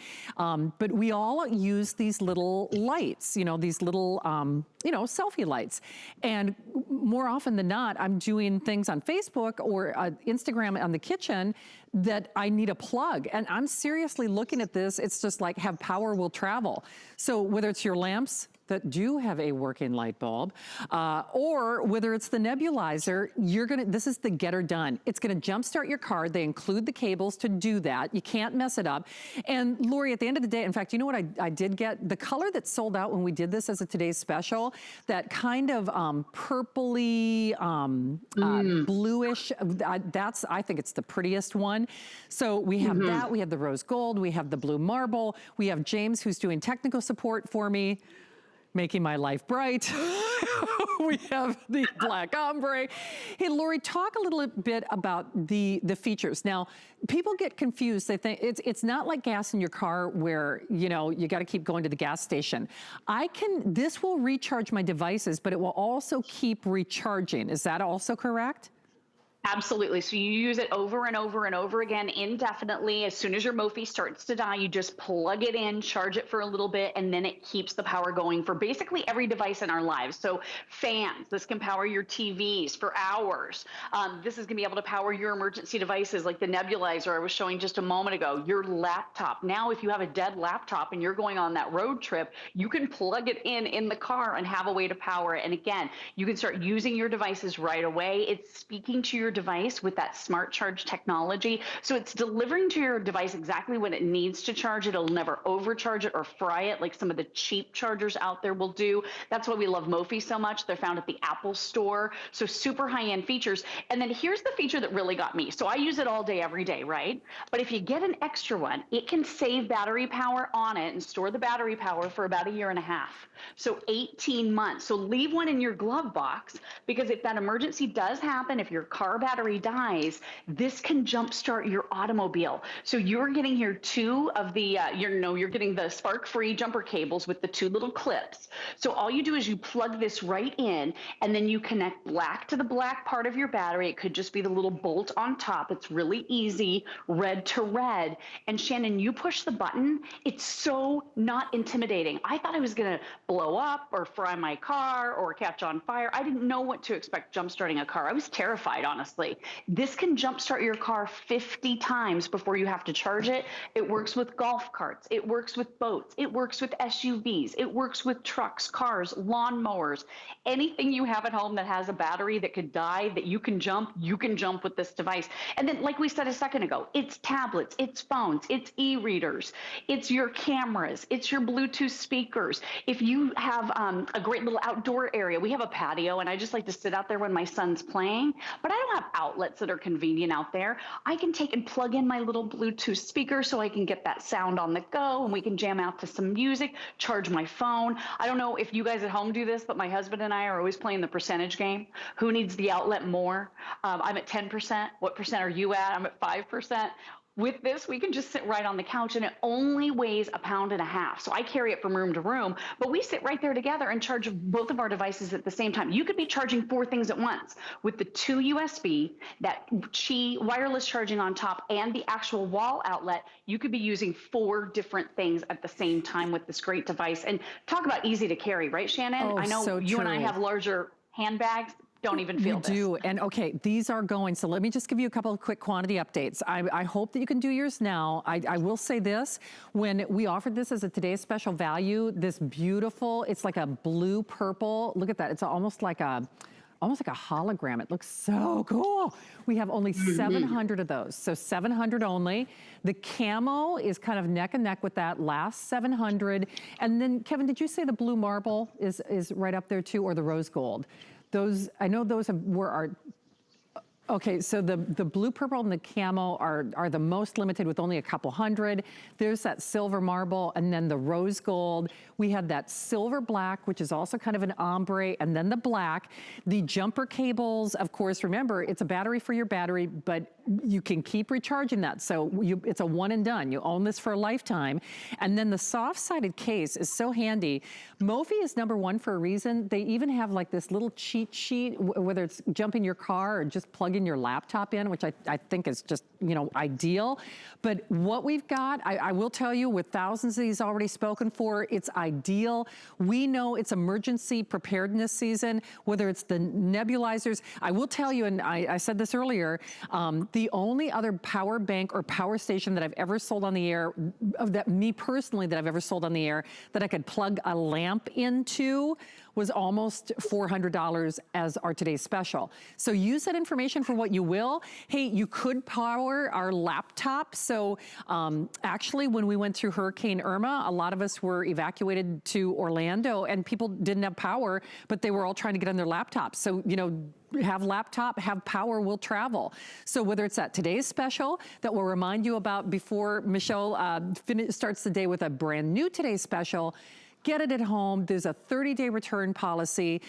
S1: But we all use these little lights, these little, selfie lights. And more often than not, I'm doing things on Facebook or Instagram on the kitchen that I need a plug. And I'm seriously looking at this. It's just like have power will travel. So whether it's your lamps that do have a working light bulb, or whether it's the nebulizer, this is the getter done. It's gonna jumpstart your car. They include the cables to do that. You can't mess it up. And Lori, at the end of the day, in fact, you know what I did get? The color that sold out when we did this as a today's special, that kind of purpley, bluish, I think it's the prettiest one. So we have that, we have the rose gold, we have the blue marble, we have James who's doing technical support for me, making my life bright. We have the black ombre. Hey, Lori, talk a little bit about the features. Now, people get confused. They think it's not like gas in your car where, you got to keep going to the gas station. This will recharge my devices, but it will also keep recharging. Is that also correct?
S6: Absolutely. So you use it over and over and over again indefinitely. As soon as your Mophie starts to die, you just plug it in, charge it for a little bit, and then it keeps the power going for basically every device in our lives. So fans, this can power your TVs for hours. This is going to be able to power your emergency devices like the nebulizer I was showing just a moment ago, your laptop. Now, if you have a dead laptop and you're going on that road trip, you can plug it in the car and have a way to power it. And again, you can start using your devices right away. It's speaking to your device with that smart charge technology. So it's delivering to your device exactly when it needs to charge. It'll never overcharge it or fry it like some of the cheap chargers out there will do. That's why we love Mophie so much. They're found at the Apple Store. So super high-end features. And then here's the feature that really got me. So I use it all day, every day, right? But if you get an extra one, it can save battery power on it and store the battery power for about 1.5 years. So 18 months. So leave one in your glove box, because if that emergency does happen, if your car battery dies, this can jumpstart your automobile. So you're getting here 2 of the, you're getting the spark-free jumper cables with the 2 little clips. So all you do is you plug this right in, and then you connect black to the black part of your battery. It could just be the little bolt on top. It's really easy, red to red. And Shannon, you push the button. It's so not intimidating. I thought I was going to blow up or fry my car or catch on fire. I didn't know what to expect jumpstarting a car. I was terrified, honestly. This can jumpstart your car 50 times before you have to charge it. It works with golf carts. It works with boats. It works with SUVs. It works with trucks, cars, lawn mowers. Anything you have at home that has a battery that could die, that you can jump with this device. And then, like we said a second ago, it's tablets, it's phones, it's e-readers, it's your cameras, it's your Bluetooth speakers. If you have a great little outdoor area, we have a patio, and I just like to sit out there when my son's playing, but I don't have outlets that are convenient out there. I can take and plug in my little Bluetooth speaker so I can get that sound on the go, and we can jam out to some music, charge my phone. I don't know if you guys at home do this, but my husband and I are always playing the percentage game. Who needs the outlet more? I'm at 10%. What percent are you at? I'm at 5%. With this, we can just sit right on the couch, and it only weighs 1.5 pounds. So I carry it from room to room, but we sit right there together and charge both of our devices at the same time. You could be charging 4 things at once with the 2 USB, that Qi wireless charging on top, and the actual wall outlet. You could be using 4 different things at the same time with this great device. And talk about easy to carry, right, Shannon?
S1: Oh,
S6: I know
S1: so
S6: you and I
S1: true.
S6: have larger handbags. Don't even feel
S1: we
S6: this.
S1: do. And okay, these are going. So let me just give you a couple of quick quantity updates. I hope that you can do yours now. I will say this, when we offered this as a today's special value, this beautiful, it's like a blue purple. Look at that. It's almost like a hologram. It looks so cool. We have only 700 of those, so 700 only. The camo is kind of neck and neck with that last 700. And then, Kevin, did you say the blue marble is right up there too, or the rose gold? Those, I know those were our Okay, so the blue, purple, and the camo are the most limited with only a couple hundred. There's that silver marble, and then the rose gold. We have that silver black, which is also kind of an ombre, and then the black. The jumper cables, of course, remember, it's a battery for your battery, but you can keep recharging that. So it's a one and done. You own this for a lifetime. And then the soft-sided case is so handy. Mophie is #1 for a reason. They even have like this little cheat sheet, whether it's jumping your car or just plugging your laptop in, which I think is just, you know, ideal. But what we've got, I will tell you, with thousands of these already spoken for, it's ideal. We know it's emergency preparedness season, whether it's the nebulizers. I will tell you, and I said this earlier, the only other power bank or power station that I've ever sold on the air, that I've ever sold on the air, that I could plug a lamp into was almost $400 as our today's special. So use that information for what you will. Hey, you could power our laptop. So actually, when we went through Hurricane Irma, a lot of us were evacuated to Orlando and people didn't have power, but they were all trying to get on their laptops. So, you know, have laptop, have power, will travel. So whether it's that today's special that we'll remind you about before Michelle starts the day with a brand new today's special, get it at home. There's a 30-day return policy.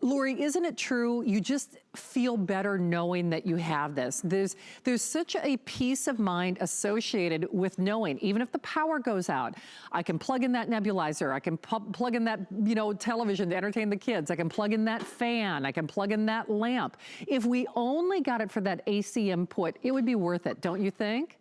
S1: Lori, isn't it true? You just feel better knowing that you have this. There's such a peace of mind associated with knowing, even if the power goes out, I can plug in that nebulizer, I can plug in that, you know, television to entertain the kids, I can plug in that fan, I can plug in that lamp. If we only got it for that AC input, it would be worth it, don't you think?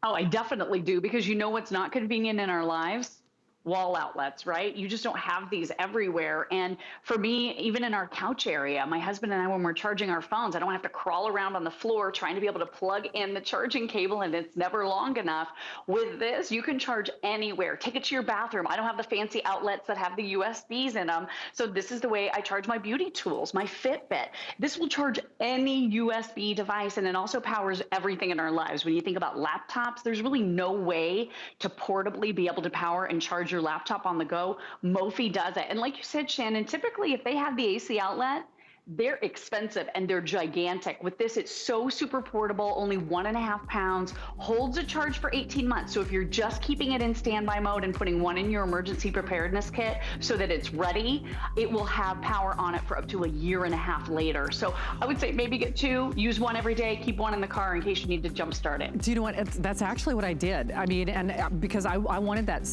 S6: Oh, I definitely do, because you know what's not convenient in our lives? Wall outlets, right? You just don't have these everywhere. And for me, even in our couch area, my husband and I, when we're charging our phones, I don't have to crawl around on the floor trying to be able to plug in the charging cable, and it's never long enough. With this, you can charge anywhere. Take it to your bathroom. I don't have the fancy outlets that have the USBs in them. So this is the way I charge my beauty tools, my Fitbit. This will charge any USB device, and it also powers everything in our lives. When you think about laptops, there's really no way to portably be able to power and charge your laptop on the go. Mophie does it. And like you said, Shannon, typically if they have the AC outlet, they're expensive and they're gigantic. With this, it's so super portable, only 1.5 pounds, holds a charge for 18 months. So if you're just keeping it in standby mode and putting one in your emergency preparedness kit so that it's ready, it will have power on it for up to 1.5 years later. So I would say maybe get 2, use one every day, keep one in the car in case you need to jumpstart it.
S1: Do you know what? That's actually what I did. I mean, and because I wanted that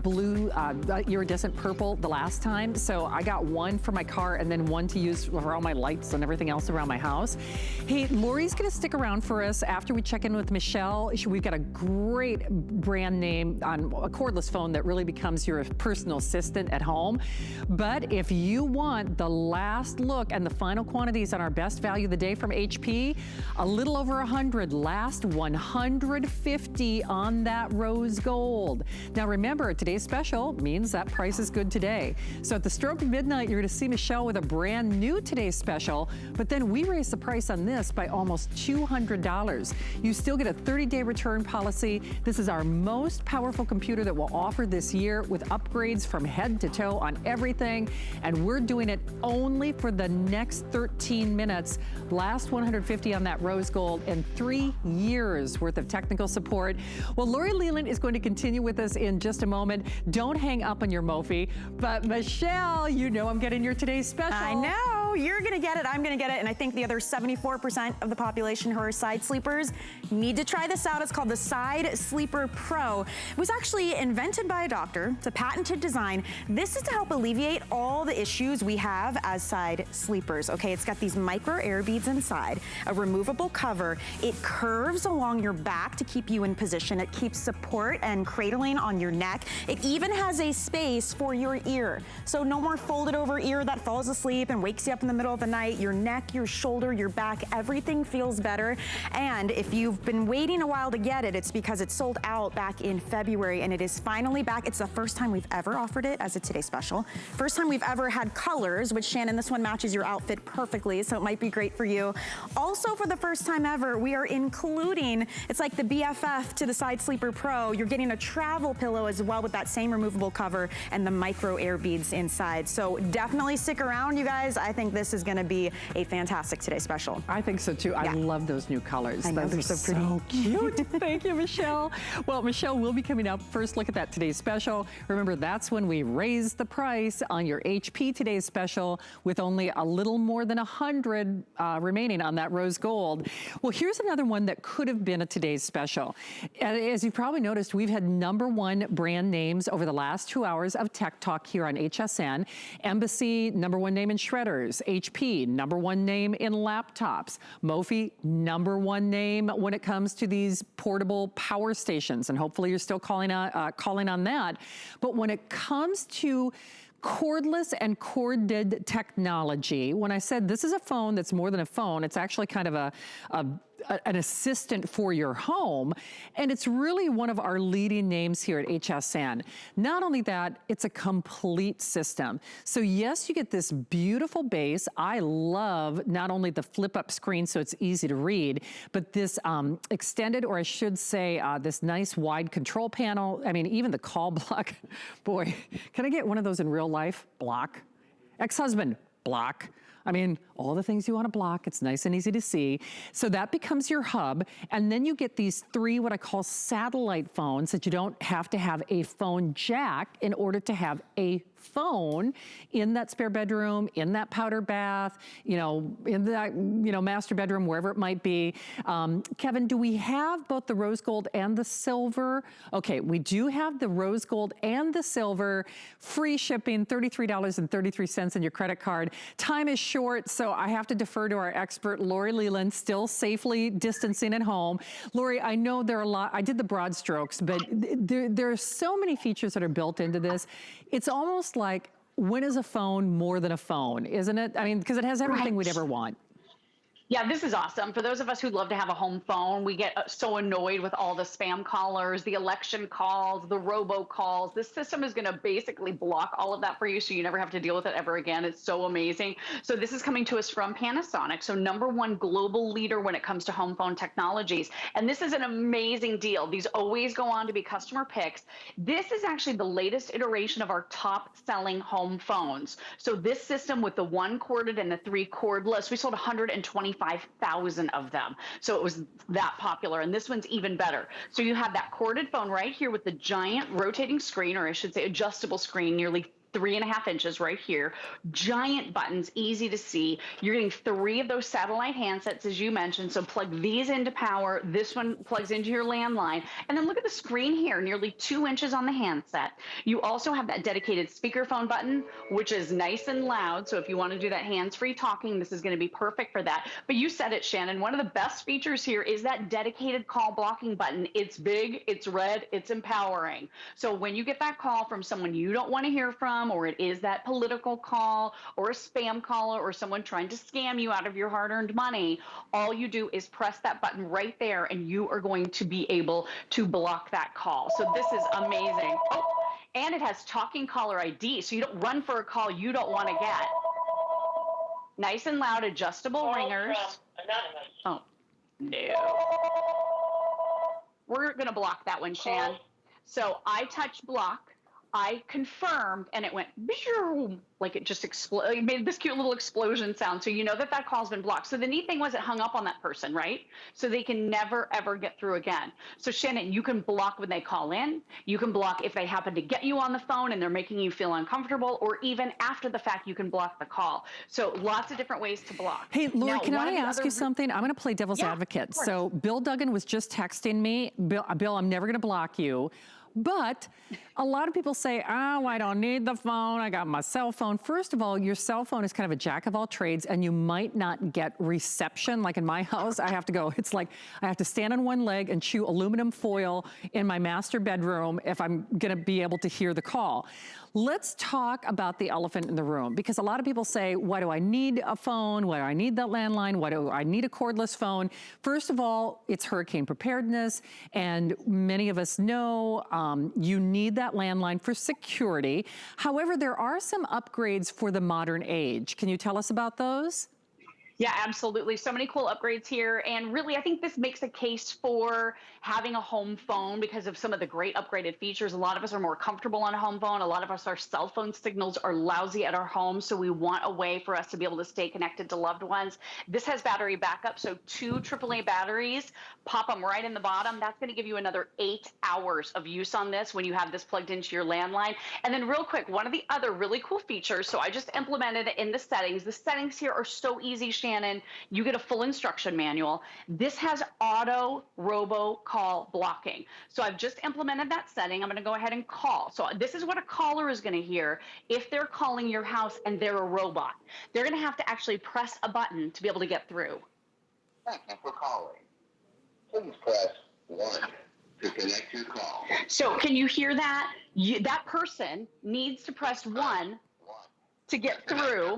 S1: blue iridescent purple the last time. So I got one for my car and then one to use for all my lights and everything else around my house. Hey, Lori's gonna stick around for us after we check in with Michelle. We've got a great brand name on a cordless phone that really becomes your personal assistant at home. But if you want the last look and the final quantities on our best value of the day from HP, a little over 100, last 150 on that rose gold. Now remember, today's special means that price is good today. So at the stroke of midnight, you're gonna see Michelle with a brand new today's special, but then we raised the price on this by almost $200. You still get a 30-day return policy. This is our most powerful computer that we'll offer this year with upgrades from head to toe on everything, and we're doing it only for the next 13 minutes. Last 150 on that rose gold and 3 years worth of technical support. Well, Lori Leland is going to continue with us in just a moment. Don't hang up on your Mophie, but Michelle, you know I'm getting your today's special.
S5: I know, you're gonna get it, I'm gonna get it, and I think the other 74% of the population who are side sleepers need to try this out. It's called the Side Sleeper Pro. It was actually invented by a doctor. It's a patented design. This is to help alleviate all the issues we have as side sleepers. Okay, it's got these micro air beads inside, a removable cover. It curves along your back to keep you in position. It keeps support and cradling on your neck. It even has a space for your ear. So no more folded over ear that falls asleep and wakes you up in the middle of the night. Your neck, your shoulder, your back, everything feels better. And if you've been waiting a while to get it, it's because it sold out back in February and it is finally back. It's the first time we've ever offered it as a Today Special. First time we've ever had colors, which Shannon, this one matches your outfit perfectly, so it might be great for you. Also, for the first time ever, we are including, it's like the BFF to the Side Sleeper Pro. You're getting a travel pillow as well with that same removable cover and the micro air beads inside. So definitely stick around, you guys. I think think this is gonna be a fantastic Today Special.
S1: I think so too. I love those new colors.
S5: I know,
S1: Those
S5: they're
S1: are
S5: so pretty.
S1: so cute. Thank you, Michelle. Well, Michelle will be coming up. First look at that Today's Special. Remember, that's when we raise the price on your HP Today's Special with only a little more than 100 remaining on that rose gold. Well, here's another one that could have been a Today's Special. As you've probably noticed, we've had #1 brand names over the last 2 hours of Tech Talk here on HSN. Embassy, #1 name in shredders. HP, #1 name in laptops. Mophie, #1 name when it comes to these portable power stations. And hopefully you're still calling on that. But when it comes to cordless and corded technology, when I said this is a phone that's more than a phone, it's actually kind of an assistant for your home, and it's really one of our leading names here at HSN. Not only that, it's a complete system. So yes, you get this beautiful base. I love not only the flip up screen so it's easy to read, but this extended, or I should say this nice wide control panel. I mean, even the call block. Boy, can I get one of those in real life? Block. Ex-husband, block. I mean, all the things you want to block, it's nice and easy to see. So that becomes your hub. And then you get these 3, what I call satellite phones, that you don't have to have a phone jack in order to have a phone in that spare bedroom, in that powder bath, in that, master bedroom, wherever it might be. Kevin, do we have both the rose gold and the silver? Okay, we do have the rose gold and the silver. Free shipping, $33.33 in your credit card. Time is short, so I have to defer to our expert, Lori Leland, still safely distancing at home. Lori, I know there are a lot, I did the broad strokes, but there are so many features that are built into this. It's almost like, when is a phone more than a phone, isn't it? I mean, because it has everything we'd ever want.
S6: Yeah, this is awesome. For those of us who love to have a home phone, we get so annoyed with all the spam callers, the election calls, the robocalls. This system is going to basically block all of that for you, so you never have to deal with it ever again. It's so amazing. So this is coming to us from Panasonic, so #1 global leader when it comes to home phone technologies. And this is an amazing deal. These always go on to be customer picks. This is actually the latest iteration of our top-selling home phones. So this system with the 1 corded and the 3 cordless, we sold 125,000 of them. So it was that popular. And this one's even better. So you have that corded phone right here with the giant rotating screen, or I should say adjustable screen, nearly 3.5 inches right here. Giant buttons, easy to see. You're getting 3 of those satellite handsets, as you mentioned. So plug these into power. This one plugs into your landline. And then look at the screen here, nearly 2 inches on the handset. You also have that dedicated speakerphone button, which is nice and loud. So if you want to do that hands-free talking, this is going to be perfect for that. But you said it, Shannon. One of the best features here is that dedicated call blocking button. It's big, it's red, it's empowering. So when you get that call from someone you don't want to hear from, or it is that political call or a spam caller or someone trying to scam you out of your hard-earned money, all you do is press that button right there and you are going to be able to block that call. So this is amazing. Oh, and it has talking caller ID, so you don't run for a call you don't want to get. Nice and loud, adjustable ringers. Oh, no. We're going to block that one, Shan. So I touch block. I confirmed, and it went like it just exploded. It made this cute little explosion sound, so you know that call's been blocked. So the neat thing was it hung up on that person, right? So they can never ever get through again. So Shannon, you can block when they call in. You can block if they happen to get you on the phone and they're making you feel uncomfortable, or even after the fact, you can block the call. So lots of different ways to block.
S1: Hey, Lori, can I ask you something? I'm going to play devil's advocate. So Bill Duggan was just texting me, Bill, I'm never going to block you. But a lot of people say, oh, I don't need the phone. I got my cell phone. First of all, your cell phone is kind of a jack of all trades, and you might not get reception. Like in my house, I have to go. It's like I have to stand on one leg and chew aluminum foil in my master bedroom if I'm going to be able to hear the call. Let's talk about the elephant in the room, because a lot of people say, why do I need a phone? Why do I need that landline? Why do I need a cordless phone? First of all, it's hurricane preparedness, and many of us know you need that landline for security. However, there are some upgrades for the modern age. Can you tell us about those?
S6: Yeah, absolutely. So many cool upgrades here. And really, I think this makes a case for having a home phone because of some of the great upgraded features. A lot of us are more comfortable on a home phone. A lot of us, our cell phone signals are lousy at our home. So we want a way for us to be able to stay connected to loved ones. This has battery backup. So 2 AAA batteries, pop them right in the bottom. That's going to give you another 8 hours of use on this when you have this plugged into your landline. And then real quick, one of the other really cool features. So I just implemented it in the settings. The settings here are so easy, Shannon. You get a full instruction manual. This has auto robocall blocking. So I've just implemented that setting. I'm going to go ahead and call. So this is what a caller is going to hear if they're calling your house and they're a robot. They're going to have to actually press a button to be able to get through.
S7: Thank you for calling. Please press 1 to connect your call.
S6: So can you hear that? That person needs to press 1 to get through.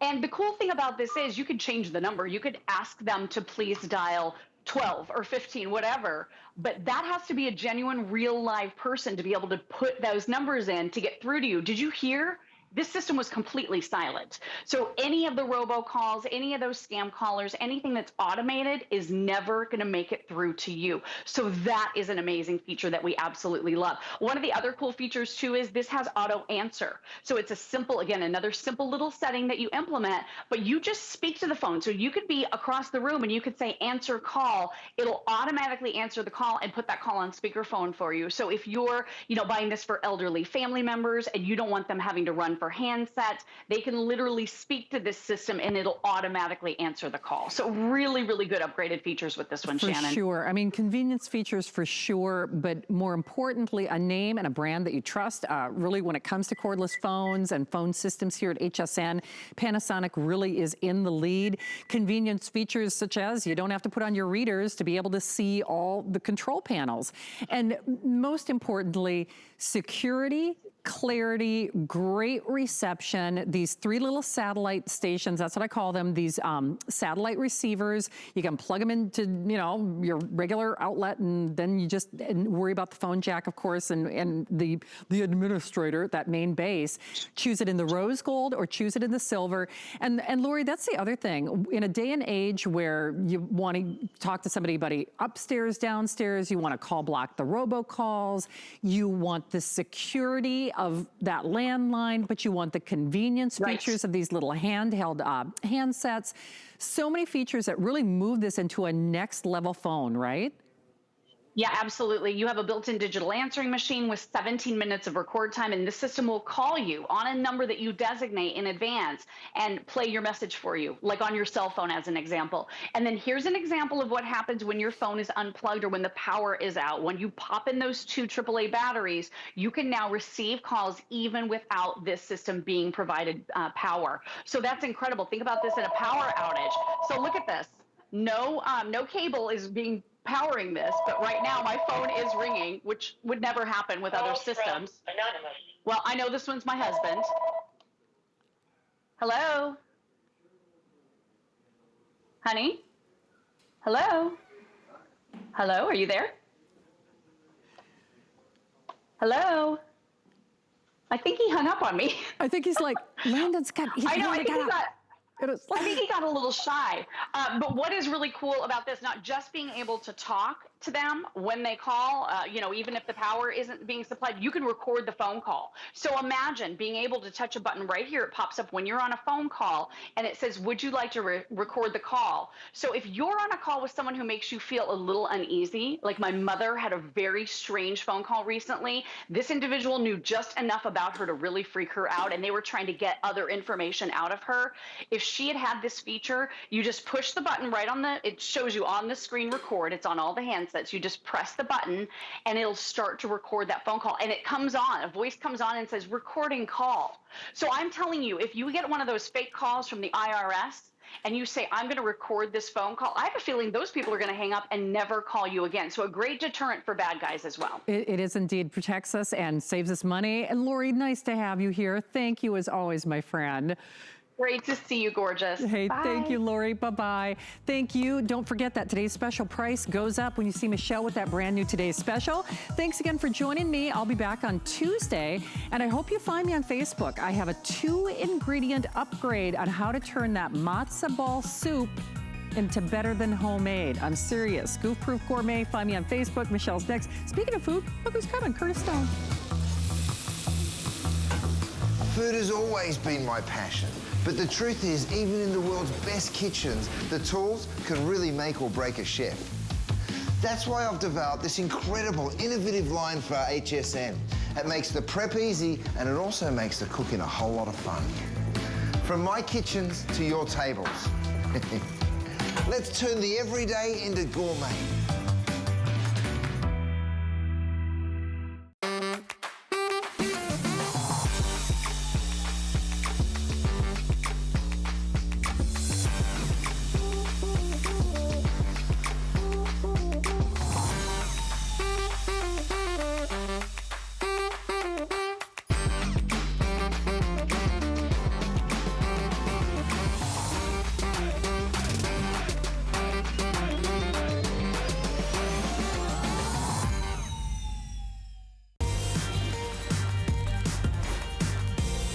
S6: And the cool thing about this is you could change the number. You could ask them to please dial 12 or 15, whatever. But that has to be a genuine, real live person to be able to put those numbers in to get through to you. Did you hear? This system was completely silent. So any of the robocalls, any of those scam callers, anything that's automated is never going to make it through to you. So that is an amazing feature that we absolutely love. One of the other cool features too is this has auto answer. So it's a simple, again, another simple little setting that you implement, but you just speak to the phone. So you could be across the room and you could say answer call. It'll automatically answer the call and put that call on speakerphone for you. So if you're, buying this for elderly family members and you don't want them having to run for handsets, they can literally speak to this system and it'll automatically answer the call. So really, really good upgraded features with this one, Shannon.
S1: For sure. I mean, convenience features for sure, but more importantly, a name and a brand that you trust. Really, when it comes to cordless phones and phone systems here at HSN, Panasonic really is in the lead. Convenience features such as you don't have to put on your readers to be able to see all the control panels. And most importantly, security, clarity, great reception, these 3 little satellite stations, that's what I call them, these satellite receivers. You can plug them into, your regular outlet, and then you just worry about the phone jack, of course, and the administrator, that main base. Choose it in the rose gold or choose it in the silver. And Lori, that's the other thing. In a day and age where you want to talk to somebody upstairs, downstairs, you want to call block the robocalls, you want the security of that landline, but you want the convenience features of these little handheld handsets. So many features that really move this into a next level phone, right?
S6: Yeah, absolutely. You have a built-in digital answering machine with 17 minutes of record time, and the system will call you on a number that you designate in advance and play your message for you, like on your cell phone as an example. And then here's an example of what happens when your phone is unplugged or when the power is out. When you pop in those 2 AAA batteries, you can now receive calls even without this system being provided power. So that's incredible. Think about this in a power outage. So look at this. No cable is being powering this, but right now my phone is ringing, which would never happen with other systems.
S8: Anonymous.
S6: Well, I know this one's my husband. Hello? Honey? Hello? Hello, are you there? Hello? I think he hung up on me.
S1: I think he's like, Landon's got,
S6: I know, I think he got,
S1: I
S6: think he got a little shy. But what is really cool about this, not just being able to talk to them when they call, even if the power isn't being supplied, you can record the phone call. So imagine being able to touch a button right here. It pops up when you're on a phone call and it says, would you like to record the call? So if you're on a call with someone who makes you feel a little uneasy, like my mother had a very strange phone call recently, this individual knew just enough about her to really freak her out, and they were trying to get other information out of her. If she had this feature, you just push the button right on it shows you on the screen record. It's on all the handsets. You just press the button and it'll start to record that phone call, and it comes on, a voice comes on and says recording call. So I'm telling you, if you get one of those fake calls from the IRS and you say, I'm going to record this phone call, I have a feeling those people are going to hang up and never call you again. So a great deterrent for bad guys as well.
S1: It is indeed, protects us and saves us money. And Lori, nice to have you here. Thank you as always, my friend.
S6: Great to see you, gorgeous.
S1: Hey,
S6: Bye.
S1: thank you, Lori. Bye-bye. Thank you. Don't forget that today's special price goes up when you see Michelle with that brand new Today's Special. Thanks again for joining me. I'll be back on Tuesday, and I hope you find me on Facebook. I have a 2-ingredient upgrade on how to turn that matzo ball soup into better than homemade. I'm serious. Goof Proof Gourmet. Find me on Facebook. Michelle's next. Speaking of food, look who's coming. Curtis Stone.
S8: Food has always been my passion. But the truth is, even in the world's best kitchens, the tools can really make or break a chef. That's why I've developed this incredible, innovative line for HSN. It makes the prep easy, and it also makes the cooking a whole lot of fun. From my kitchens to your tables. Let's turn the everyday into gourmet.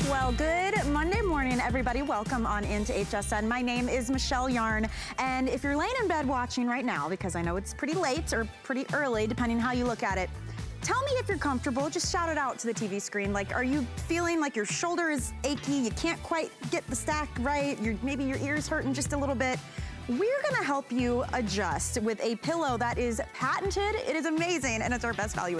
S9: Well, good Monday morning, everybody. Welcome on into HSN. My name is Michelle Yarn, and if you're laying in bed watching right now, because I know it's pretty late or pretty early, depending how you look at it, tell me if you're comfortable. Just shout it out to the TV screen. Like, are you feeling like your shoulder is achy? You can't quite get the stack right. Maybe your ear's hurting just a little bit. We're gonna help you adjust with a pillow that is patented. It is amazing, and it's our best value.